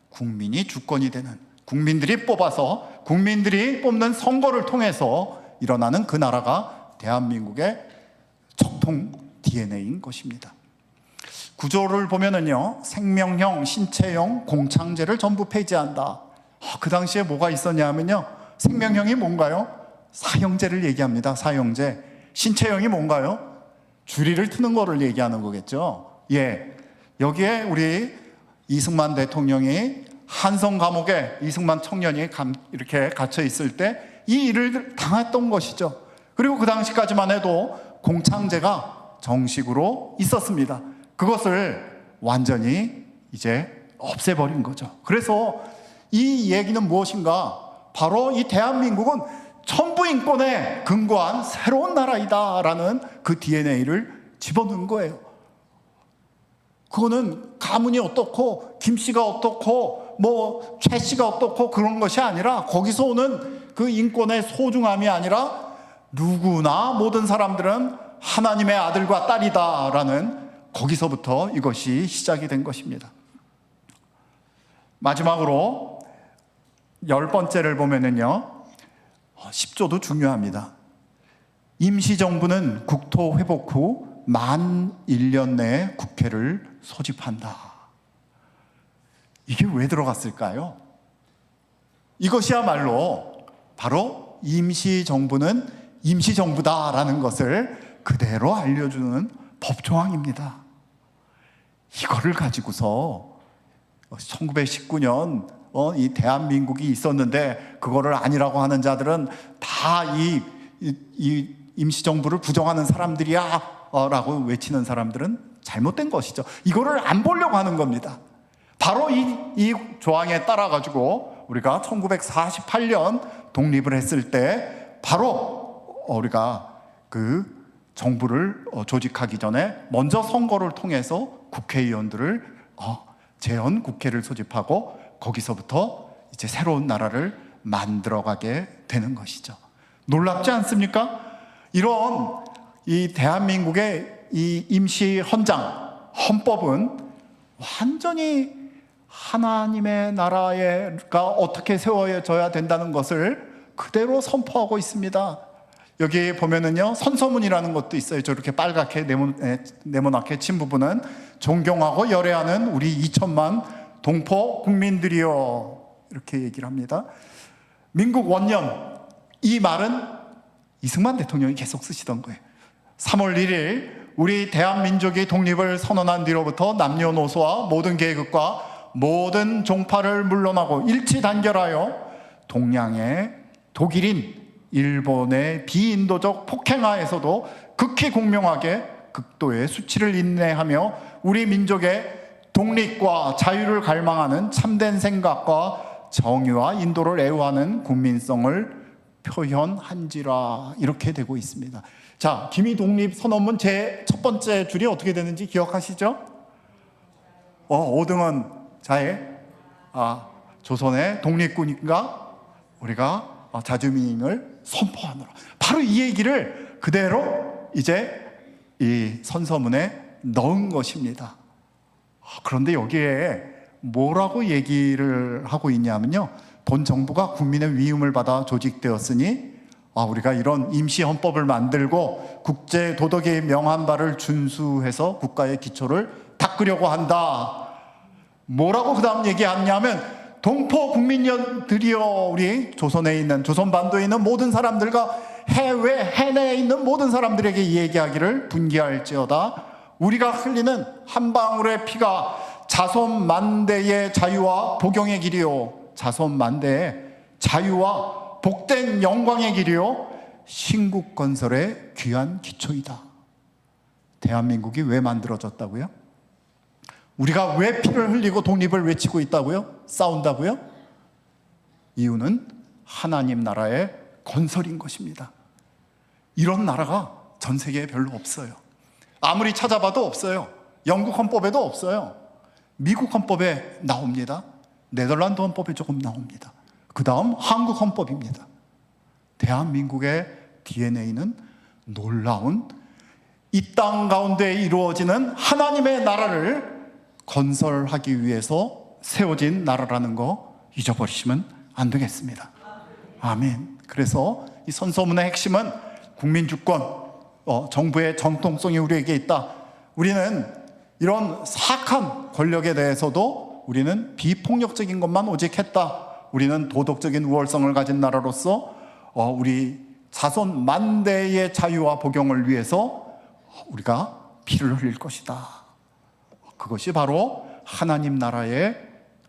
S2: 국민이 주권이 되는, 국민들이 뽑아서 국민들이 뽑는 선거를 통해서 일어나는 그 나라가 대한민국의 적통 DNA인 것입니다. 구조를 보면은요, 생명형, 신체형, 공창제를 전부 폐지한다. 그 당시에 뭐가 있었냐면요, 생명형이 뭔가요? 사형제를 얘기합니다. 사형제. 신체형이 뭔가요? 주리를 트는 거를 얘기하는 거겠죠. 여기에 우리 이승만 대통령이 한성 감옥에 이승만 청년이 이렇게 갇혀 있을 때 이 일을 당했던 것이죠. 그리고 그 당시까지만 해도 공창제가 정식으로 있었습니다. 그것을 완전히 이제 없애버린 거죠. 그래서 이 얘기는 무엇인가? 바로 이 대한민국은 천부인권에 근거한 새로운 나라이다라는 그 DNA를 집어넣은 거예요. 그거는 가문이 어떻고 김 씨가 어떻고 뭐 최 씨가 어떻고 그런 것이 아니라, 거기서 오는 그 인권의 소중함이 아니라 누구나 모든 사람들은 하나님의 아들과 딸이다라는, 거기서부터 이것이 시작이 된 것입니다. 마지막으로 10번째를 보면은요, 10조도 중요합니다. 임시정부는 국토 회복 후 만 1년 내에 국회를 소집한다. 이게 왜 들어갔을까요? 이것이야말로 바로 임시정부는 임시정부다라는 것을 그대로 알려주는 법조항입니다. 이거를 가지고서 1919년 이 대한민국이 있었는데 그거를 아니라고 하는 자들은 다 이 임시정부를 부정하는 사람들이야 라고 외치는 사람들은 잘못된 것이죠. 이거를 안 보려고 하는 겁니다. 바로 이 조항에 따라 가지고 우리가 1948년 독립을 했을 때 바로 우리가 그 정부를 조직하기 전에 먼저 선거를 통해서 국회의원들을 재헌 국회를 소집하고 거기서부터 이제 새로운 나라를 만들어가게 되는 것이죠. 놀랍지 않습니까? 이런 이 대한민국의 이 임시 헌법은 완전히 하나님의 나라가 어떻게 세워져야 된다는 것을 그대로 선포하고 있습니다. 여기 보면은요, 선서문이라는 것도 있어요. 저렇게 빨갛게 네모나게 친 부분은 존경하고 열애하는 우리 2천만 동포 국민들이여, 이렇게 얘기를 합니다. 민국 원년, 이 말은 이승만 대통령이 계속 쓰시던 거예요. 3월 1일 우리 대한민족이 독립을 선언한 뒤로부터 남녀노소와 모든 계급과 모든 종파를 물러나고 일치 단결하여
S3: 동양의 독일인 일본의 비인도적 폭행하에서도 극히 공명하게 극도의 수치를 인내하며 우리 민족의 독립과 자유를 갈망하는 참된 생각과 정의와 인도를 애호하는 국민성을 표현한지라, 이렇게 되고 있습니다. 자, 기미독립선언문 제 첫 번째 줄이 어떻게 되는지 기억하시죠? 5등은 자의 조선의 독립군인과 우리가 자주민을 선포하노라. 바로 이 얘기를 그대로 이제 이 선서문에 넣은 것입니다. 그런데 여기에 뭐라고 얘기를 하고 있냐면요, 본 정부가 국민의 위임을 받아 조직되었으니 우리가 이런 임시헌법을 만들고 국제 도덕의 명한 바를 준수해서 국가의 기초를 닦으려고 한다. 뭐라고 그 다음 얘기하냐면, 동포 국민들이여, 우리 조선에 있는, 조선반도에 있는 모든 사람들과 해외 해내에 있는 모든 사람들에게 이 얘기하기를 분기할지어다. 우리가 흘리는 한 방울의 피가 자손 만대의 자유와 복영의 길이요, 자손 만대의 자유와 복된 영광의 길이요, 신국 건설의 귀한 기초이다. 대한민국이 왜 만들어졌다고요? 우리가 왜 피를 흘리고 독립을 외치고 있다고요? 싸운다고요? 이유는 하나님 나라의 건설인 것입니다. 이런 나라가 전 세계에 별로 없어요. 아무리 찾아봐도 없어요. 영국 헌법에도 없어요. 미국 헌법에 나옵니다. 네덜란드 헌법에 조금 나옵니다. 그 다음 한국 헌법입니다. 대한민국의 DNA는 놀라운 이 땅 가운데 이루어지는 하나님의 나라를 건설하기 위해서 세워진 나라라는 거 잊어버리시면 안 되겠습니다. 아멘. 그래서 이 선서문의 핵심은 국민주권, 정부의 정통성이 우리에게 있다. 우리는 이런 사악한 권력에 대해서도 우리는 비폭력적인 것만 오직 했다. 우리는 도덕적인 우월성을 가진 나라로서 우리 자손 만대의 자유와 복영을 위해서 우리가 피를 흘릴 것이다. 그것이 바로 하나님 나라의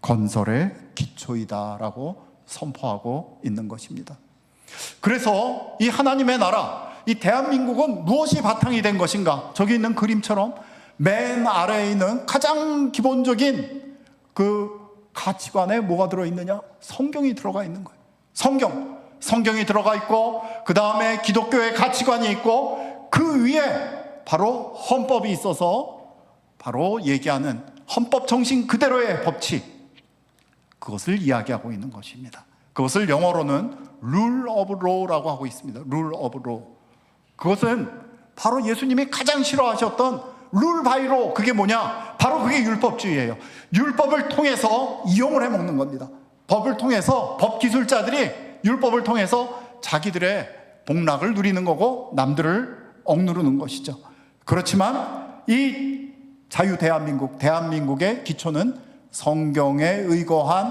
S3: 건설의 기초이다라고 선포하고 있는 것입니다. 그래서 이 하나님의 나라, 이 대한민국은 무엇이 바탕이 된 것인가? 저기 있는 그림처럼 맨 아래에 있는 가장 기본적인 그 가치관에 뭐가 들어있느냐? 성경이 들어가 있는 거예요. 성경이 들어가 있고, 그 다음에 기독교의 가치관이 있고, 그 위에 바로 헌법이 있어서 바로 얘기하는 헌법 정신 그대로의 법칙, 그것을 이야기하고 있는 것입니다. 그것을 영어로는 rule of law라고 하고 있습니다. rule of law. 그것은 바로 예수님이 가장 싫어하셨던 rule by law. 그게 뭐냐? 바로 그게 율법주의예요. 율법을 통해서 이용을 해먹는 겁니다. 법을 통해서, 법기술자들이 율법을 통해서 자기들의 복락을 누리는 거고 남들을 억누르는 것이죠. 그렇지만 이 자유 대한민국의 기초는 성경에 의거한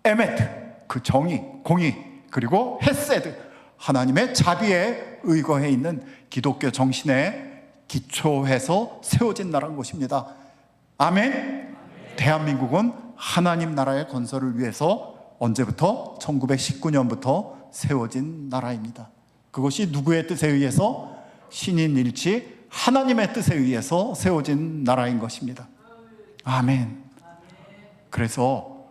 S3: 에메트, 그 정의, 공의, 그리고 헤세드, 하나님의 자비에 의거해 있는 기독교 정신에 기초해서 세워진 나라인 것입니다. 아멘. 대한민국은 하나님 나라의 건설을 위해서 언제부터? 1919년부터 세워진 나라입니다. 그것이 누구의 뜻에 의해서? 신인일치 하나님의 뜻에 의해서 세워진 나라인 것입니다. 아멘. 그래서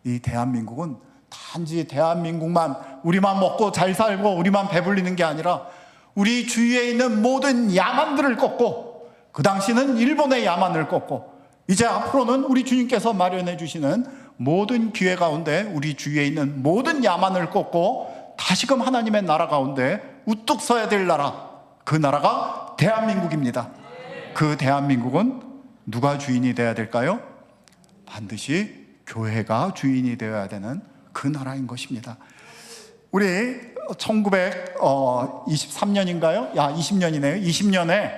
S3: 이 대한민국은 단지 대한민국만, 우리만 먹고 잘 살고 우리만 배불리는 게 아니라 우리 주위에 있는 모든 야만들을 꺾고, 그 당시는 일본의 야만을 꺾고, 이제 앞으로는 우리 주님께서 마련해 주시는 모든 기회 가운데 우리 주위에 있는 모든 야만을 꺾고 다시금 하나님의 나라 가운데 우뚝 서야 될 나라, 그 나라가 대한민국입니다. 그 대한민국은 누가 주인이 되어야 될까요? 반드시 교회가 주인이 되어야 되는 그 나라인 것입니다. 우리 1923년인가요? 20년이네요. 20년에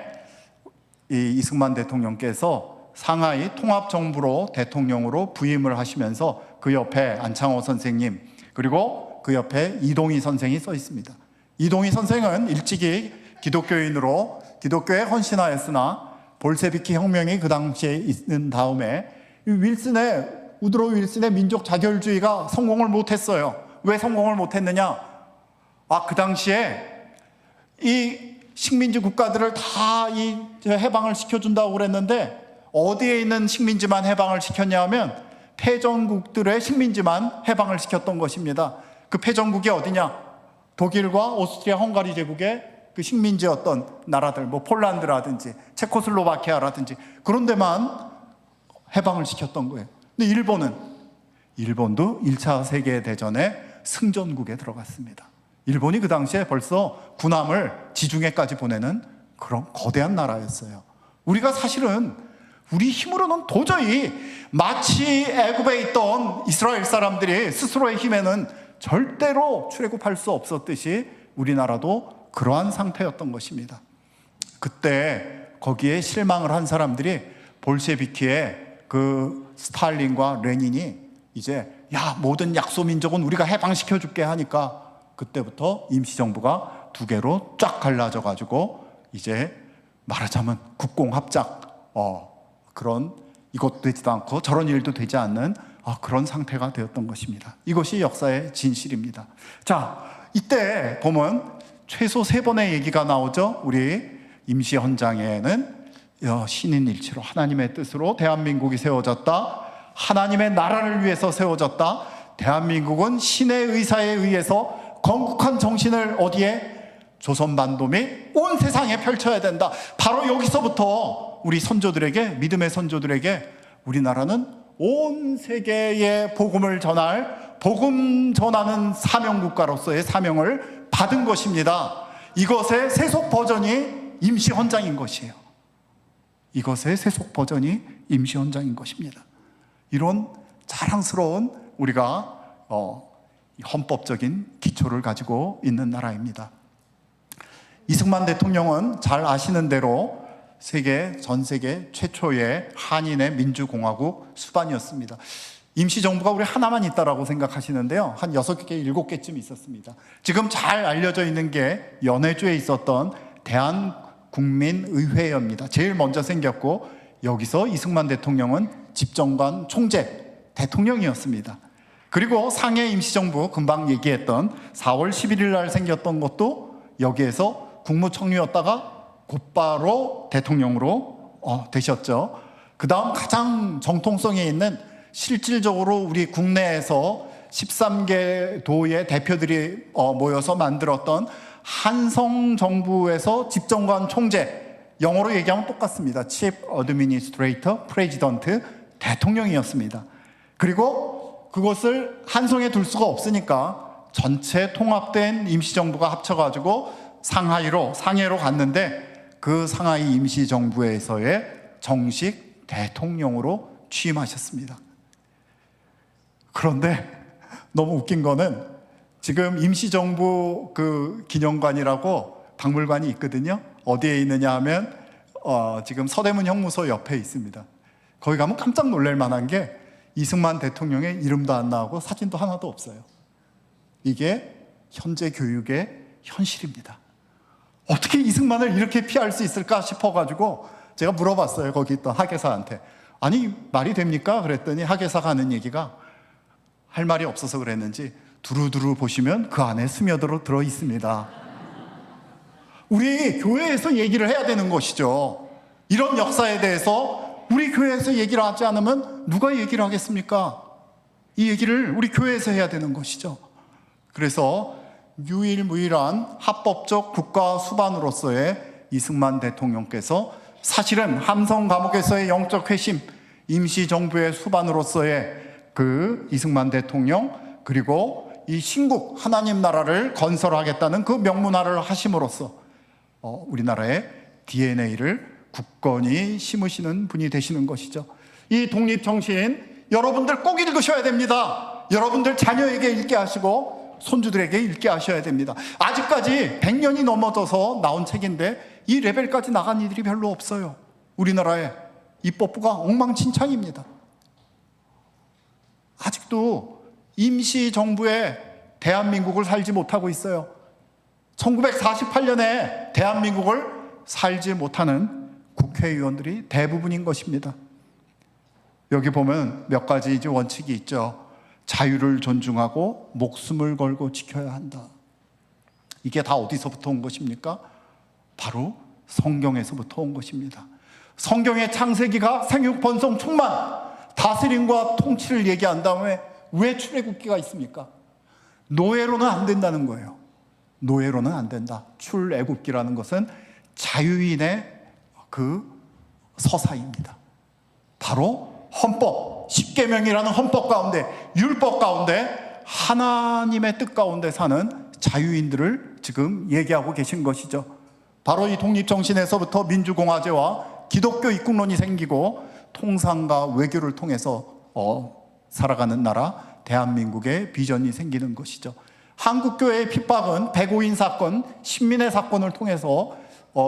S3: 이승만 대통령께서 상하이 통합정부로 대통령으로 부임을 하시면서 그 옆에 안창호 선생님, 그리고 그 옆에 이동희 선생이 써 있습니다. 이동희 선생은 일찍이 기독교인으로 기독교에 헌신하였으나 볼세비키 혁명이 그 당시에 있는 다음에 우드로 윌슨의 민족 자결주의가 성공을 못했어요. 왜 성공을 못했느냐? 그 당시에 이 식민지 국가들을 다 해방을 시켜준다고 그랬는데 어디에 있는 식민지만 해방을 시켰냐 하면 패전국들의 식민지만 해방을 시켰던 것입니다. 그 패전국이 어디냐? 독일과 오스트리아 헝가리 제국의 그 식민지였던 나라들, 뭐 폴란드라든지 체코슬로바키아라든지 그런 데만 해방을 시켰던 거예요. 근데 일본도 1차 세계대전의 승전국에 들어갔습니다. 일본이 그 당시에 벌써 군함을 지중해까지 보내는 그런 거대한 나라였어요. 우리가 사실은 우리 힘으로는 도저히 마치 애굽에 있던 이스라엘 사람들이 스스로의 힘에는 절대로 출애굽할 수 없었듯이 우리나라도 그러한 상태였던 것입니다. 그때 거기에 실망을 한 사람들이 볼셰비키의 그 스탈린과 레닌이 이제 모든 약소민족은 우리가 해방시켜줄게 하니까 그때부터 임시정부가 두 개로 쫙 갈라져 가지고 이제 말하자면 국공합작 그런 이것도 되지도 않고 저런 일도 되지 않는 그런 상태가 되었던 것입니다. 이것이 역사의 진실입니다. 자, 이때 보면 최소 3번의 얘기가 나오죠. 우리 임시헌장에는 신인일치로 하나님의 뜻으로 대한민국이 세워졌다. 하나님의 나라를 위해서 세워졌다. 대한민국은 신의 의사에 의해서 건국한 정신을 어디에? 조선반도 및 온 세상에 펼쳐야 된다. 바로 여기서부터 우리 선조들에게, 믿음의 선조들에게 우리나라는 온 세계에 복음을 전할, 복음 전하는 사명국가로서의 사명을 받은 것입니다. 이것의 세속 버전이 임시헌장인 것이에요. 이것의 세속 버전이 임시헌장인 것입니다. 이런 자랑스러운 우리가 헌법적인 기초를 가지고 있는 나라입니다. 이승만 대통령은 잘 아시는 대로 전 세계 최초의 한인의 민주공화국 수반이었습니다. 임시정부가 우리 하나만 있다라고 생각하시는데요. 한 6개, 7개쯤 있었습니다. 지금 잘 알려져 있는 게 연해주에 있었던 대한국민의회입니다. 제일 먼저 생겼고 여기서 이승만 대통령은 집정관 총재 대통령이었습니다. 그리고 상해 임시정부 금방 얘기했던 4월 11일 날 생겼던 것도 여기에서 국무총리였다가 곧바로 대통령으로 되셨죠. 그 다음 가장 정통성이 있는 실질적으로 우리 국내에서 13개 도의 대표들이 모여서 만들었던 한성정부에서 집정관 총재, 영어로 얘기하면 똑같습니다. Chief Administrator President, 대통령이었습니다. 그리고 그것을 한성에 둘 수가 없으니까 전체 통합된 임시정부가 합쳐가지고 상해로 갔는데 그 상하이 임시정부에서의 정식 대통령으로 취임하셨습니다. 그런데 너무 웃긴 거는 지금 임시정부 그 기념관이라고 박물관이 있거든요. 어디에 있느냐 하면 지금 서대문 형무소 옆에 있습니다. 거기 가면 깜짝 놀랄 만한 게 이승만 대통령의 이름도 안 나오고 사진도 하나도 없어요. 이게 현재 교육의 현실입니다. 어떻게 이승만을 이렇게 피할 수 있을까 싶어가지고 제가 물어봤어요. 거기 있던 학예사한테. 아니 말이 됩니까? 그랬더니 학예사가 하는 얘기가 할 말이 없어서 그랬는지 두루두루 보시면 그 안에 스며들어 있습니다. 우리 교회에서 얘기를 해야 되는 것이죠. 이런 역사에 대해서 우리 교회에서 얘기를 하지 않으면 누가 얘기를 하겠습니까? 이 얘기를 우리 교회에서 해야 되는 것이죠. 그래서 유일무이한 합법적 국가 수반으로서의 이승만 대통령께서 사실은 함성 감옥에서의 영적 회심, 임시정부의 수반으로서의 그 이승만 대통령, 그리고 이 신국 하나님 나라를 건설하겠다는 그 명문화를 하심으로써 우리나라의 DNA를 굳건히 심으시는 분이 되시는 것이죠. 이 독립정신 여러분들 꼭 읽으셔야 됩니다. 여러분들 자녀에게 읽게 하시고 손주들에게 읽게 하셔야 됩니다. 아직까지 100년이 넘어져서 나온 책인데 이 레벨까지 나간 이들이 별로 없어요. 우리나라의 입법부가 엉망진창입니다. 아직도 임시정부의 대한민국을 살지 못하고 있어요. 1948년에 대한민국을 살지 못하는 국회의원들이 대부분인 것입니다. 여기 보면 몇 가지 원칙이 있죠. 자유를 존중하고 목숨을 걸고 지켜야 한다. 이게 다 어디서부터 온 것입니까? 바로 성경에서부터 온 것입니다. 성경의 창세기가 생육, 번성, 충만, 다스림과 통치를 얘기한 다음에 왜 출애굽기가 있습니까? 노예로는 안 된다는 거예요. 노예로는 안 된다. 출애굽기라는 것은 자유인의 그 서사입니다. 바로 헌법, 십계명이라는 헌법 가운데, 율법 가운데 하나님의 뜻 가운데 사는 자유인들을 지금 얘기하고 계신 것이죠. 바로 이 독립정신에서부터 민주공화제와 기독교 입국론이 생기고 통상과 외교를 통해서 살아가는 나라 대한민국의 비전이 생기는 것이죠. 한국교회의 핍박은 백오인 사건, 신민의 사건을 통해서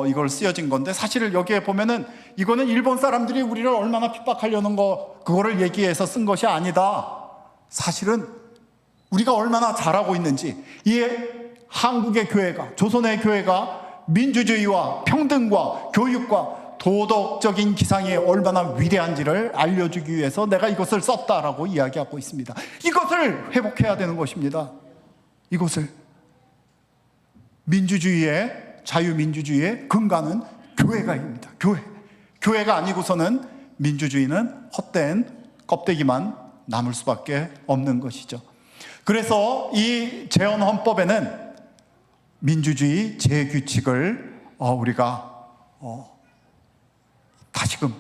S3: 이걸 쓰여진 건데, 사실 여기에 보면은 이거는 일본 사람들이 우리를 얼마나 핍박하려는 그거를 얘기해서 쓴 것이 아니다. 사실은 우리가 얼마나 잘하고 있는지, 이 한국의 교회가, 조선의 교회가 민주주의와 평등과 교육과 도덕적인 기상이 얼마나 위대한지를 알려주기 위해서 내가 이것을 썼다라고 이야기하고 있습니다. 이것을 회복해야 되는 것입니다. 이것을 민주주의의, 자유민주주의의 근간은 교회가입니다. 교회가 아니고서는 민주주의는 헛된 껍데기만 남을 수밖에 없는 것이죠. 그래서 이 재헌헌법에는 민주주의 제규칙을 우리가 다시금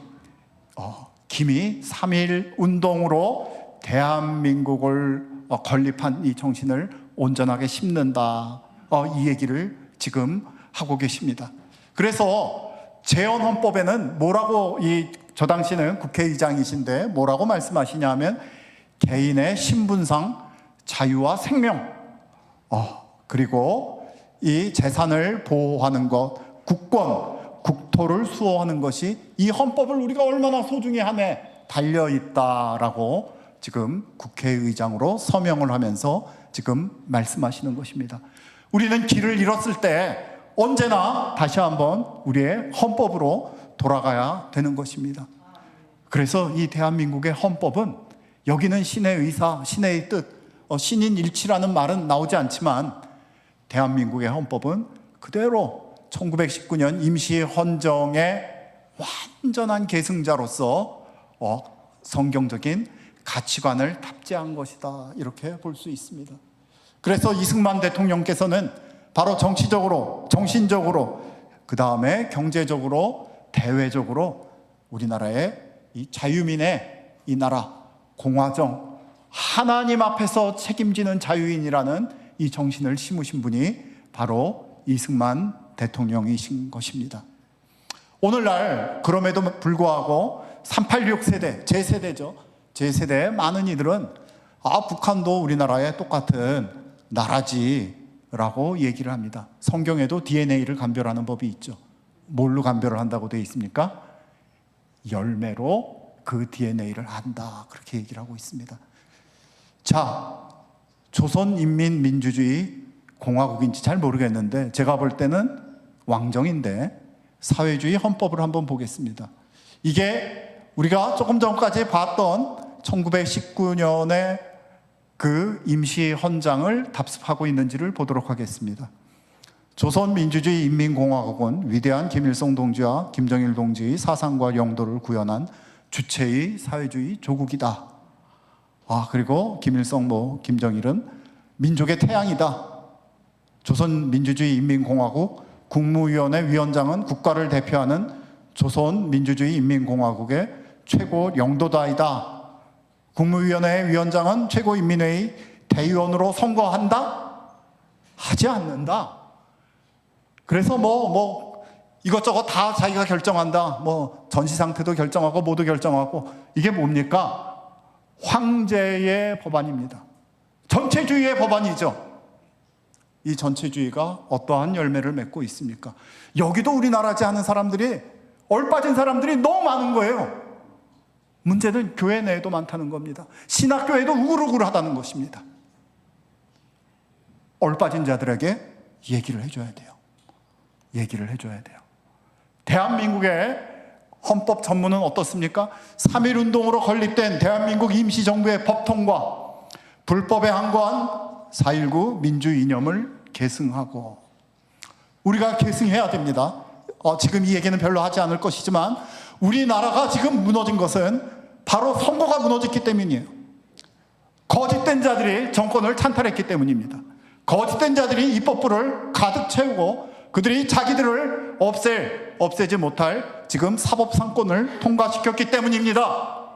S3: 김이 3.1 운동으로 대한민국을 건립한 이 정신을 온전하게 심는다, 이 얘기를 지금 하고 계십니다. 그래서 재헌헌법에는 뭐라고, 저 당시는 국회의장이신데 뭐라고 말씀하시냐 하면, 개인의 신분상 자유와 생명, 그리고 이 재산을 보호하는 것, 국권, 국토를 수호하는 것이 이 헌법을 우리가 얼마나 소중히 함에 달려있다라고 지금 국회의장으로 서명을 하면서 지금 말씀하시는 것입니다. 우리는 길을 잃었을 때 언제나 다시 한번 우리의 헌법으로 돌아가야 되는 것입니다. 그래서 이 대한민국의 헌법은, 여기는 신의 의사, 신의 뜻, 신인 일치라는 말은 나오지 않지만, 대한민국의 헌법은 그대로 1919년 임시 헌정의 완전한 계승자로서 성경적인 가치관을 탑재한 것이다, 이렇게 볼 수 있습니다. 그래서 이승만 대통령께서는 바로 정치적으로, 정신적으로, 그 다음에 경제적으로, 대외적으로 우리나라의 이 자유민의 이 나라, 공화정, 하나님 앞에서 책임지는 자유인이라는 이 정신을 심으신 분이 바로 이승만 대통령이신 것입니다. 오늘날 그럼에도 불구하고 386 세대, 제 세대죠. 제 세대의 많은 이들은 북한도 우리나라의 똑같은 나라지라고 얘기를 합니다. 성경에도 DNA를 감별하는 법이 있죠. 뭘로 감별을 한다고 되어 있습니까? 열매로 그 DNA를 안다, 그렇게 얘기를 하고 있습니다. 자, 조선인민민주주의 공화국인지 잘 모르겠는데 제가 볼 때는 왕정인데 사회주의 헌법을 한번 보겠습니다. 이게 우리가 조금 전까지 봤던 1919년의 그 임시 헌장을 답습하고 있는지를 보도록 하겠습니다. 조선민주주의 인민공화국은 위대한 김일성 동지와 김정일 동지의 사상과 영도를 구현한 주체의 사회주의 조국이다. 그리고 김일성, 김정일은 민족의 태양이다. 조선민주주의 인민공화국 국무위원회 위원장은 국가를 대표하는 조선민주주의 인민공화국의 최고 영도자이다. 국무위원회 위원장은 최고인민회의 대의원으로 선거한다? 하지 않는다. 그래서 이것저것 다 자기가 결정한다. 전시 상태도 결정하고 모두 결정하고, 이게 뭡니까? 황제의 법안입니다. 전체주의의 법안이죠. 이 전체주의가 어떠한 열매를 맺고 있습니까? 여기도 우리나라지 않은 사람들이, 얼빠진 사람들이 너무 많은 거예요. 문제는 교회 내에도 많다는 겁니다. 신학교에도 우글우글하다는 것입니다. 얼빠진 자들에게 얘기를 해줘야 돼요. 얘기를 해줘야 돼요. 대한민국의 헌법 전문은 어떻습니까? 3.1 운동으로 건립된 대한민국 임시정부의 법통과 불법에 항거한 4.19 민주 이념을 계승하고, 우리가 계승해야 됩니다. 지금 이 얘기는 별로 하지 않을 것이지만 우리나라가 지금 무너진 것은 바로 선거가 무너졌기 때문이에요. 거짓된 자들이 정권을 찬탈했기 때문입니다. 거짓된 자들이 입법부를 가득 채우고 그들이 자기들을 없애지 못할 지금 사법상권을 통과시켰기 때문입니다.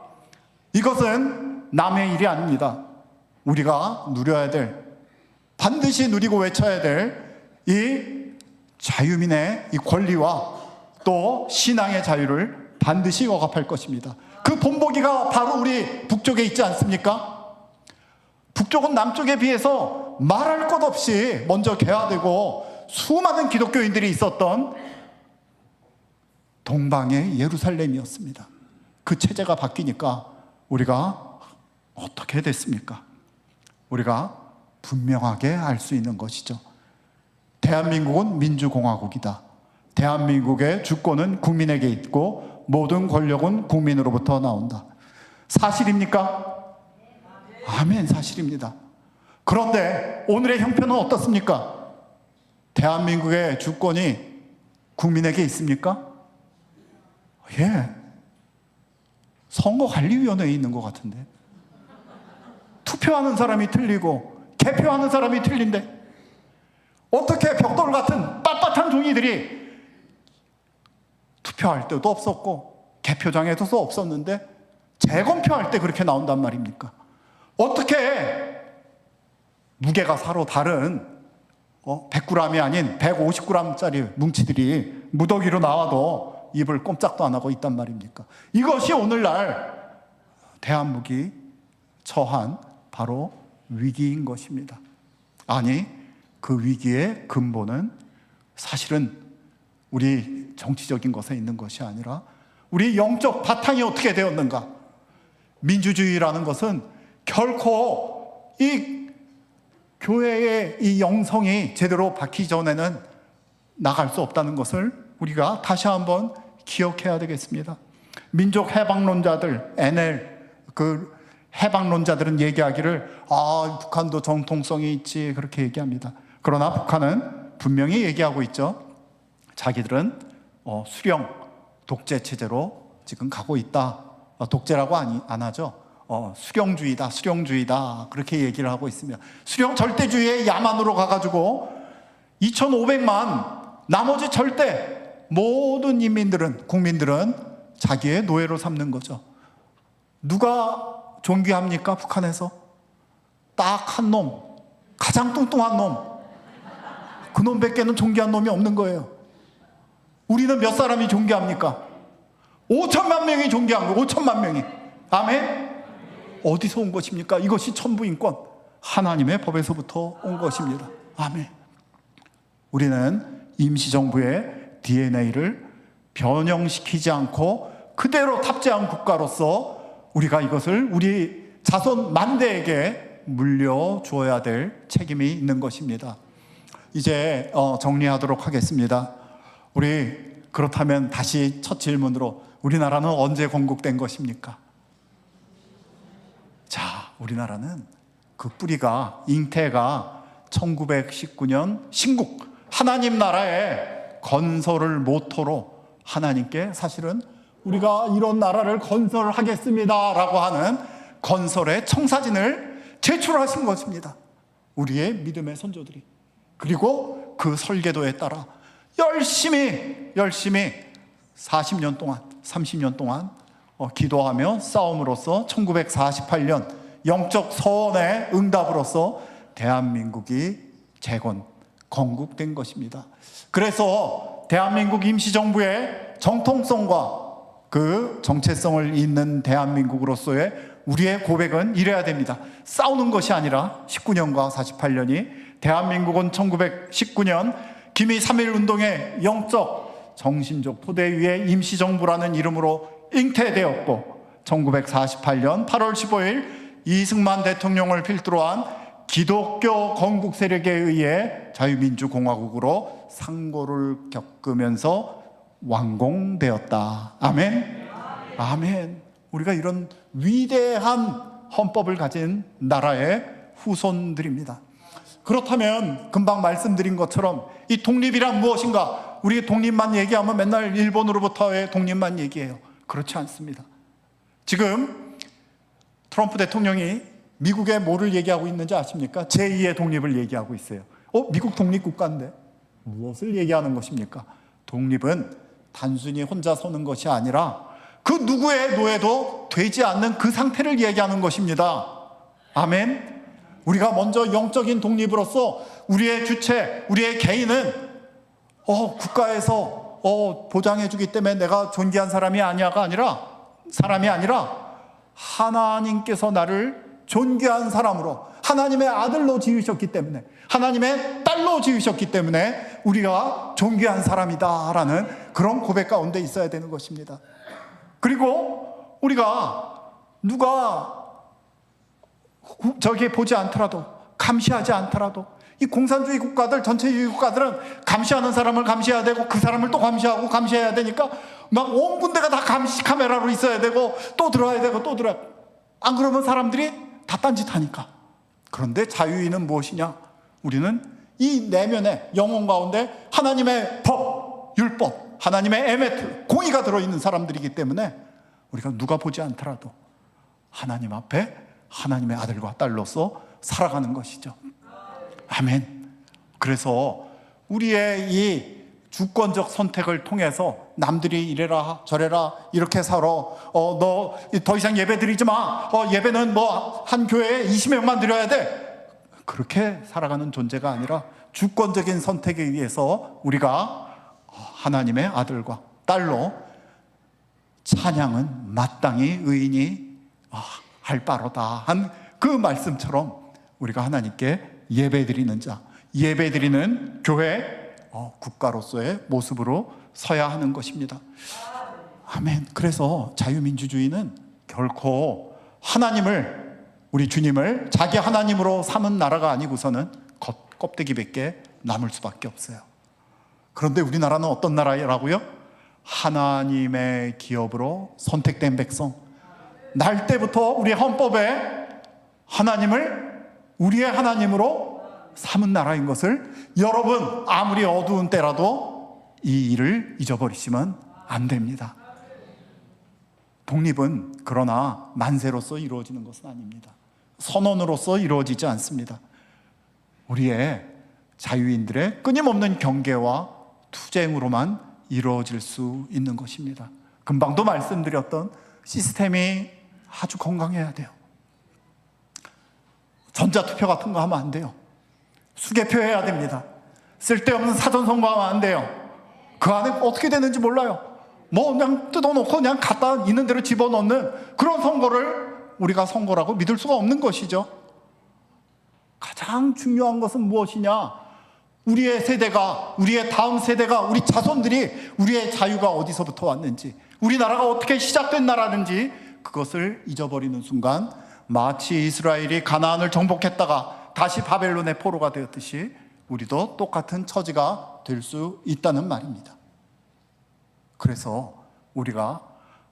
S3: 이것은 남의 일이 아닙니다. 우리가 누려야 될, 반드시 누리고 외쳐야 될 이 자유민의 이 권리와 또 신앙의 자유를 반드시 억압할 것입니다. 그 본보기가 바로 우리 북쪽에 있지 않습니까? 북쪽은 남쪽에 비해서 말할 것 없이 먼저 개화되고 수많은 기독교인들이 있었던 동방의 예루살렘이었습니다. 그 체제가 바뀌니까 우리가 어떻게 됐습니까? 우리가 분명하게 알 수 있는 것이죠. 대한민국은 민주공화국이다. 대한민국의 주권은 국민에게 있고 모든 권력은 국민으로부터 나온다. 사실입니까? 아멘, 사실입니다. 그런데 오늘의 형편은 어떻습니까? 대한민국의 주권이 국민에게 있습니까? 예. 선거관리위원회에 있는 것 같은데. 투표하는 사람이 틀리고 개표하는 사람이 틀린데 어떻게 벽돌 같은 빳빳한 종이들이 투표할 때도 없었고 개표장에도 없었는데 재검표할 때 그렇게 나온단 말입니까? 어떻게 무게가 서로 다른 100g이 아닌 150g짜리 뭉치들이 무더기로 나와도 입을 꼼짝도 안 하고 있단 말입니까? 이것이 오늘날 대한민국이 처한 바로 위기인 것입니다. 아니, 그 위기의 근본은 사실은 우리 정치적인 것에 있는 것이 아니라 우리 영적 바탕이 어떻게 되었는가? 민주주의라는 것은 결코 이 교회의 이 영성이 제대로 박히기 전에는 나갈 수 없다는 것을 우리가 다시 한번 기억해야 되겠습니다. 민족 해방론자들, NL, 그 해방론자들은 얘기하기를 북한도 정통성이 있지 그렇게 얘기합니다. 그러나 북한은 분명히 얘기하고 있죠. 자기들은 수령, 독재 체제로 지금 가고 있다. 독재라고 안 하죠. 수령주의다 그렇게 얘기를 하고 있습니다. 수령 절대주의의 야만으로 가가지고 2,500만 나머지 절대 모든 국민들은 자기의 노예로 삼는 거죠. 누가 존귀합니까? 북한에서 딱 한 놈, 가장 뚱뚱한 놈, 그 놈밖에는 존귀한 놈이 없는 거예요. 우리는 몇 사람이 존귀합니까? 5천만 명이 존귀한 거예요. 5천만 명이. 아멘? 어디서 온 것입니까? 이것이 천부인권, 하나님의 법에서부터 온 것입니다. 아멘. 우리는 임시정부의 DNA를 변형시키지 않고 그대로 탑재한 국가로서 우리가 이것을 우리 자손 만대에게 물려주어야 될 책임이 있는 것입니다. 이제 정리하도록 하겠습니다. 우리 그렇다면 다시 첫 질문으로 우리나라는 언제 건국된 것입니까? 자, 우리나라는 그 뿌리가 잉태가 1919년 신국 하나님 나라의 건설을 모토로 하나님께 사실은 우리가 이런 나라를 건설하겠습니다 라고 하는 건설의 청사진을 제출하신 것입니다. 우리의 믿음의 선조들이. 그리고 그 설계도에 따라 열심히 40년 동안 30년 동안 기도하며 싸움으로써 1948년 영적 서원의 응답으로서 대한민국이 건국된 것입니다. 그래서 대한민국 임시정부의 정통성과 그 정체성을 잇는 대한민국으로서의 우리의 고백은 이래야 됩니다. 싸우는 것이 아니라 19년과 48년이 대한민국은 1919년 기미 3.1 운동의 영적 정신적 토대 위에 임시정부라는 이름으로 잉태되었고 1948년 8월 15일 이승만 대통령을 필두로 한 기독교 건국 세력에 의해 자유민주공화국으로 상고를 겪으면서 완공되었다. 아멘. 아멘. 우리가 이런 위대한 헌법을 가진 나라의 후손들입니다. 그렇다면 금방 말씀드린 것처럼 이 독립이란 무엇인가? 우리 독립만 얘기하면 맨날 일본으로부터의 독립만 얘기해요. 그렇지 않습니다. 지금 트럼프 대통령이 미국에 뭐를 얘기하고 있는지 아십니까? 제2의 독립을 얘기하고 있어요. 미국 독립국가인데 무엇을 얘기하는 것입니까? 독립은 단순히 혼자 서는 것이 아니라 그 누구의 노예도 되지 않는 그 상태를 얘기하는 것입니다. 아멘. 우리가 먼저 영적인 독립으로서 우리의 주체, 우리의 개인은 국가에서 보장해 주기 때문에 내가 존귀한 사람이 아니라 하나님께서 나를 존귀한 사람으로, 하나님의 아들로 지으셨기 때문에, 하나님의 딸로 지으셨기 때문에 우리가 존귀한 사람이다라는 그런 고백 가운데 있어야 되는 것입니다. 그리고 우리가 누가 저기 보지 않더라도, 감시하지 않더라도, 이 공산주의 국가들, 전체주의 국가들은 감시하는 사람을 감시해야 되고 그 사람을 또 감시하고 감시해야 되니까 막 온 군데가 다 감시 카메라로 있어야 되고 또 들어야 되고 또 들어야, 안 그러면 사람들이 다 딴짓하니까. 그런데 자유인은 무엇이냐? 우리는 이 내면에, 영혼 가운데 하나님의 법, 율법, 하나님의 에메트, 공의가 들어있는 사람들이기 때문에 우리가 누가 보지 않더라도 하나님 앞에 하나님의 아들과 딸로서 살아가는 것이죠. 아멘. 그래서 우리의 이 주권적 선택을 통해서 남들이 이래라 저래라 이렇게 살아, 너 더 이상 예배 드리지 마, 예배는 뭐 한 교회에 20명만 드려야 돼, 그렇게 살아가는 존재가 아니라 주권적인 선택에 의해서 우리가 하나님의 아들과 딸로 찬양은 마땅히 의인이 할 바로다 한 그 말씀처럼 우리가 하나님께 예배드리는 자, 예배드리는 교회, 국가로서의 모습으로 서야 하는 것입니다. 아멘. 그래서 자유민주주의는 결코 하나님을, 우리 주님을 자기 하나님으로 삼은 나라가 아니고서는 껍데기밖에 남을 수밖에 없어요. 그런데 우리나라는 어떤 나라라고요? 하나님의 기업으로 선택된 백성. 날 때부터 우리 헌법에 하나님을 우리의 하나님으로 삼은 나라인 것을, 여러분 아무리 어두운 때라도 이 일을 잊어버리시면 안 됩니다. 독립은 그러나 만세로서 이루어지는 것은 아닙니다. 선언으로서 이루어지지 않습니다. 우리의 자유인들의 끊임없는 경계와 투쟁으로만 이루어질 수 있는 것입니다. 금방도 말씀드렸던 시스템이 아주 건강해야 돼요. 전자투표 같은 거 하면 안 돼요. 수개표 해야 됩니다. 쓸데없는 사전선거하면 안 돼요. 그 안에 어떻게 되는지 몰라요. 뭐 그냥 뜯어놓고 그냥 갖다 있는 대로 집어넣는 그런 선거를 우리가 선거라고 믿을 수가 없는 것이죠. 가장 중요한 것은 무엇이냐? 우리의 세대가, 우리의 다음 세대가, 우리 자손들이 우리의 자유가 어디서부터 왔는지, 우리나라가 어떻게 시작된 나라인지 그것을 잊어버리는 순간 마치 이스라엘이 가나안을 정복했다가 다시 바벨론의 포로가 되었듯이 우리도 똑같은 처지가 될 수 있다는 말입니다. 그래서 우리가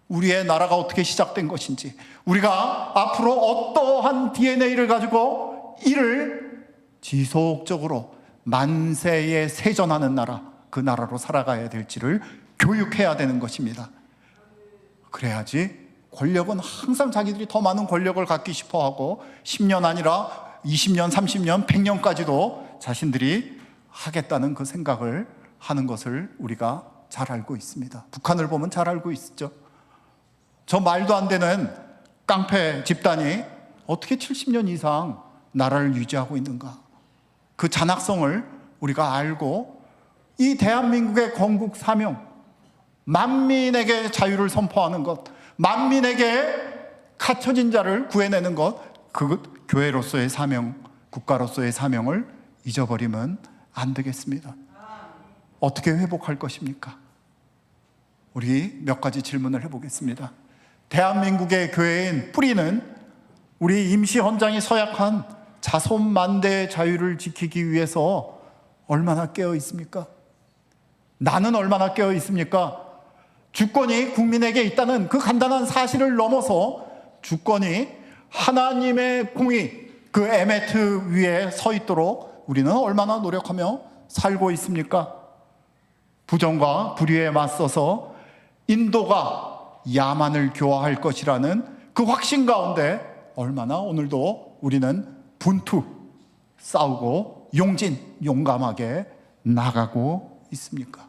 S3: 우리의 나라가 어떻게 시작된 것인지, 우리가 앞으로 어떠한 DNA를 가지고 이를 지속적으로 만세에 세전하는 나라, 그 나라로 살아가야 될지를 교육해야 되는 것입니다. 그래야지 권력은 항상 자기들이 더 많은 권력을 갖기 싶어하고 10년 아니라 20년, 30년, 100년까지도 자신들이 하겠다는 그 생각을 하는 것을 우리가 잘 알고 있습니다. 북한을 보면 잘 알고 있죠. 저 말도 안 되는 깡패 집단이 어떻게 70년 이상 나라를 유지하고 있는가, 그 잔악성을 우리가 알고 이 대한민국의 건국 사명, 만민에게 자유를 선포하는 것, 만민에게 갇혀진 자를 구해내는 것, 그 교회로서의 사명, 국가로서의 사명을 잊어버리면 안 되겠습니다. 어떻게 회복할 것입니까? 우리 몇 가지 질문을 해보겠습니다. 대한민국의 교회인 뿌리는 우리 임시헌장이 서약한 자손만대의 자유를 지키기 위해서 얼마나 깨어 있습니까? 나는 얼마나 깨어 있습니까? 주권이 국민에게 있다는 그 간단한 사실을 넘어서 주권이 하나님의 공의, 그 에메트 위에 서 있도록 우리는 얼마나 노력하며 살고 있습니까? 부정과 불의에 맞서서 인도가 야만을 교화할 것이라는 그 확신 가운데 얼마나 오늘도 우리는 분투, 싸우고 용감하게 나가고 있습니까?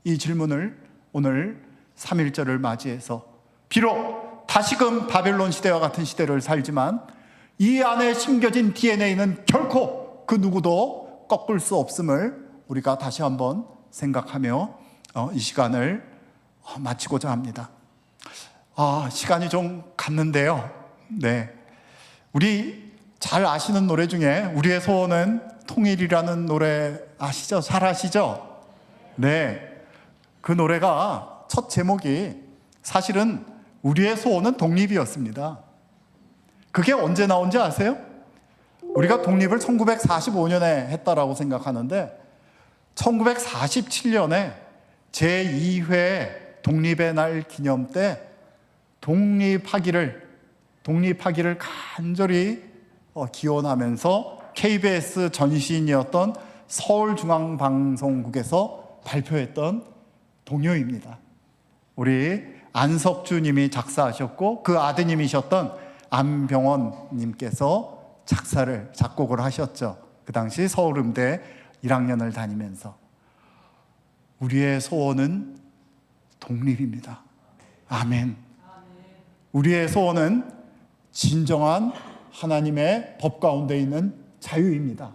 S3: 이 질문을 오늘 3.1절을 맞이해서 비록 다시금 바벨론 시대와 같은 시대를 살지만 이 안에 심겨진 DNA는 결코 그 누구도 꺾을 수 없음을 우리가 다시 한번 생각하며 이 시간을 마치고자 합니다. 시간이 좀 갔는데요. 네, 우리 잘 아시는 노래 중에 우리의 소원은 통일이라는 노래 아시죠? 잘 아시죠? 네, 그 노래가 첫 제목이 사실은 우리의 소원은 독립이었습니다. 그게 언제 나온지 아세요? 우리가 독립을 1945년에 했다라고 생각하는데 1947년에 제2회 독립의 날 기념 때 독립하기를 간절히 기원하면서 KBS 전신이었던 서울중앙방송국에서 발표했던 동요입니다. 우리 안석주 님이 작사하셨고 그 아드님이셨던 안병원 님께서 작곡을 하셨죠. 그 당시 서울음대 1학년을 다니면서 우리의 소원은 독립입니다. 아멘. 우리의 소원은 진정한 하나님의 법 가운데 있는 자유입니다.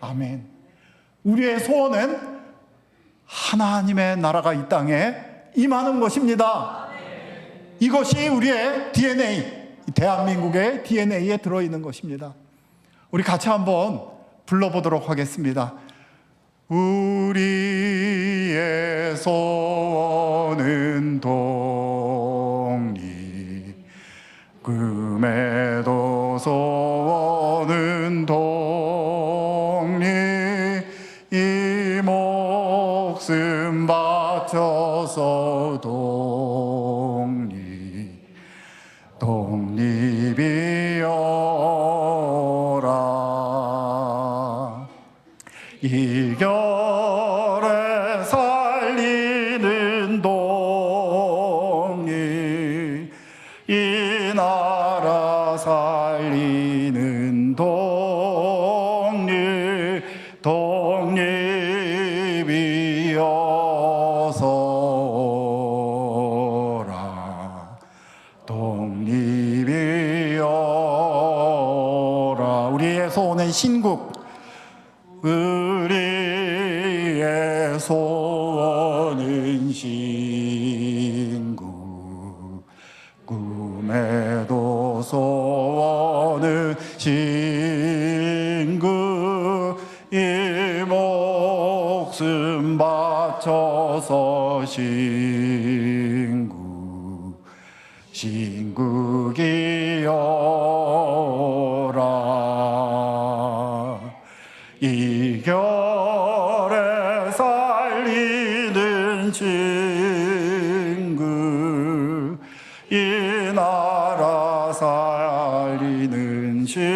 S3: 아멘. 우리의 소원은 하나님의 나라가 이 땅에 임하는 것입니다. 이것이 우리의 DNA, 대한민국의 DNA에 들어있는 것입니다. 우리 같이 한번 불러보도록 하겠습니다. 우리의 소원은 독립, 금에도 소원은 독립, 이 목숨 바쳐서 독립이여라. 이결에 살리는 독립, 이 나라 살리는 독립, 독립이어서라. 독립이여라. 우리의 소원은 신국, 우리의 소원은 신국, 꿈에도 소원은 신국, 이 목숨 바쳐서 신국, 신국이여라. 이결에 살리는 신국, 이 나라 살리는 신국,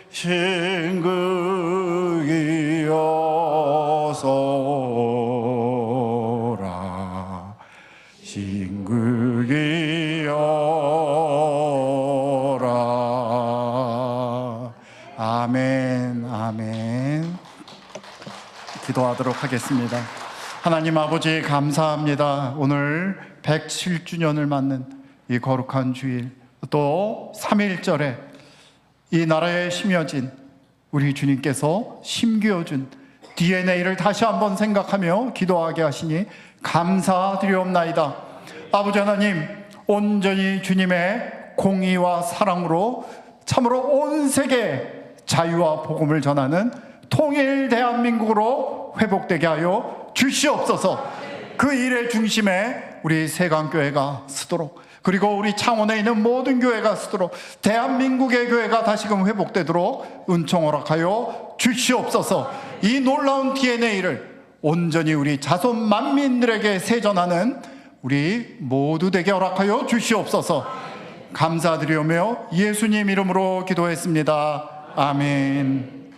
S3: 신국이어서라. 신국이여라. 아멘, 아멘. 기도하도록 하겠습니다. 하나님 아버지 감사합니다. 오늘 107주년을 맞는 이 거룩한 주일, 또 3.1절에 이 나라에 심어진 우리 주님께서 심겨준 DNA를 다시 한번 생각하며 기도하게 하시니 감사드리옵나이다. 아버지 하나님, 온전히 주님의 공의와 사랑으로 참으로 온 세계에 자유와 복음을 전하는 통일 대한민국으로 회복되게 하여 주시옵소서. 그 일의 중심에 우리 세강교회가 서도록, 그리고 우리 창원에 있는 모든 교회가 서도록, 대한민국의 교회가 다시금 회복되도록 은총 허락하여 주시옵소서. 이 놀라운 DNA를 온전히 우리 자손 만민들에게 세전하는 우리 모두 되게 허락하여 주시옵소서. 감사드리오며 예수님 이름으로 기도했습니다. 아멘.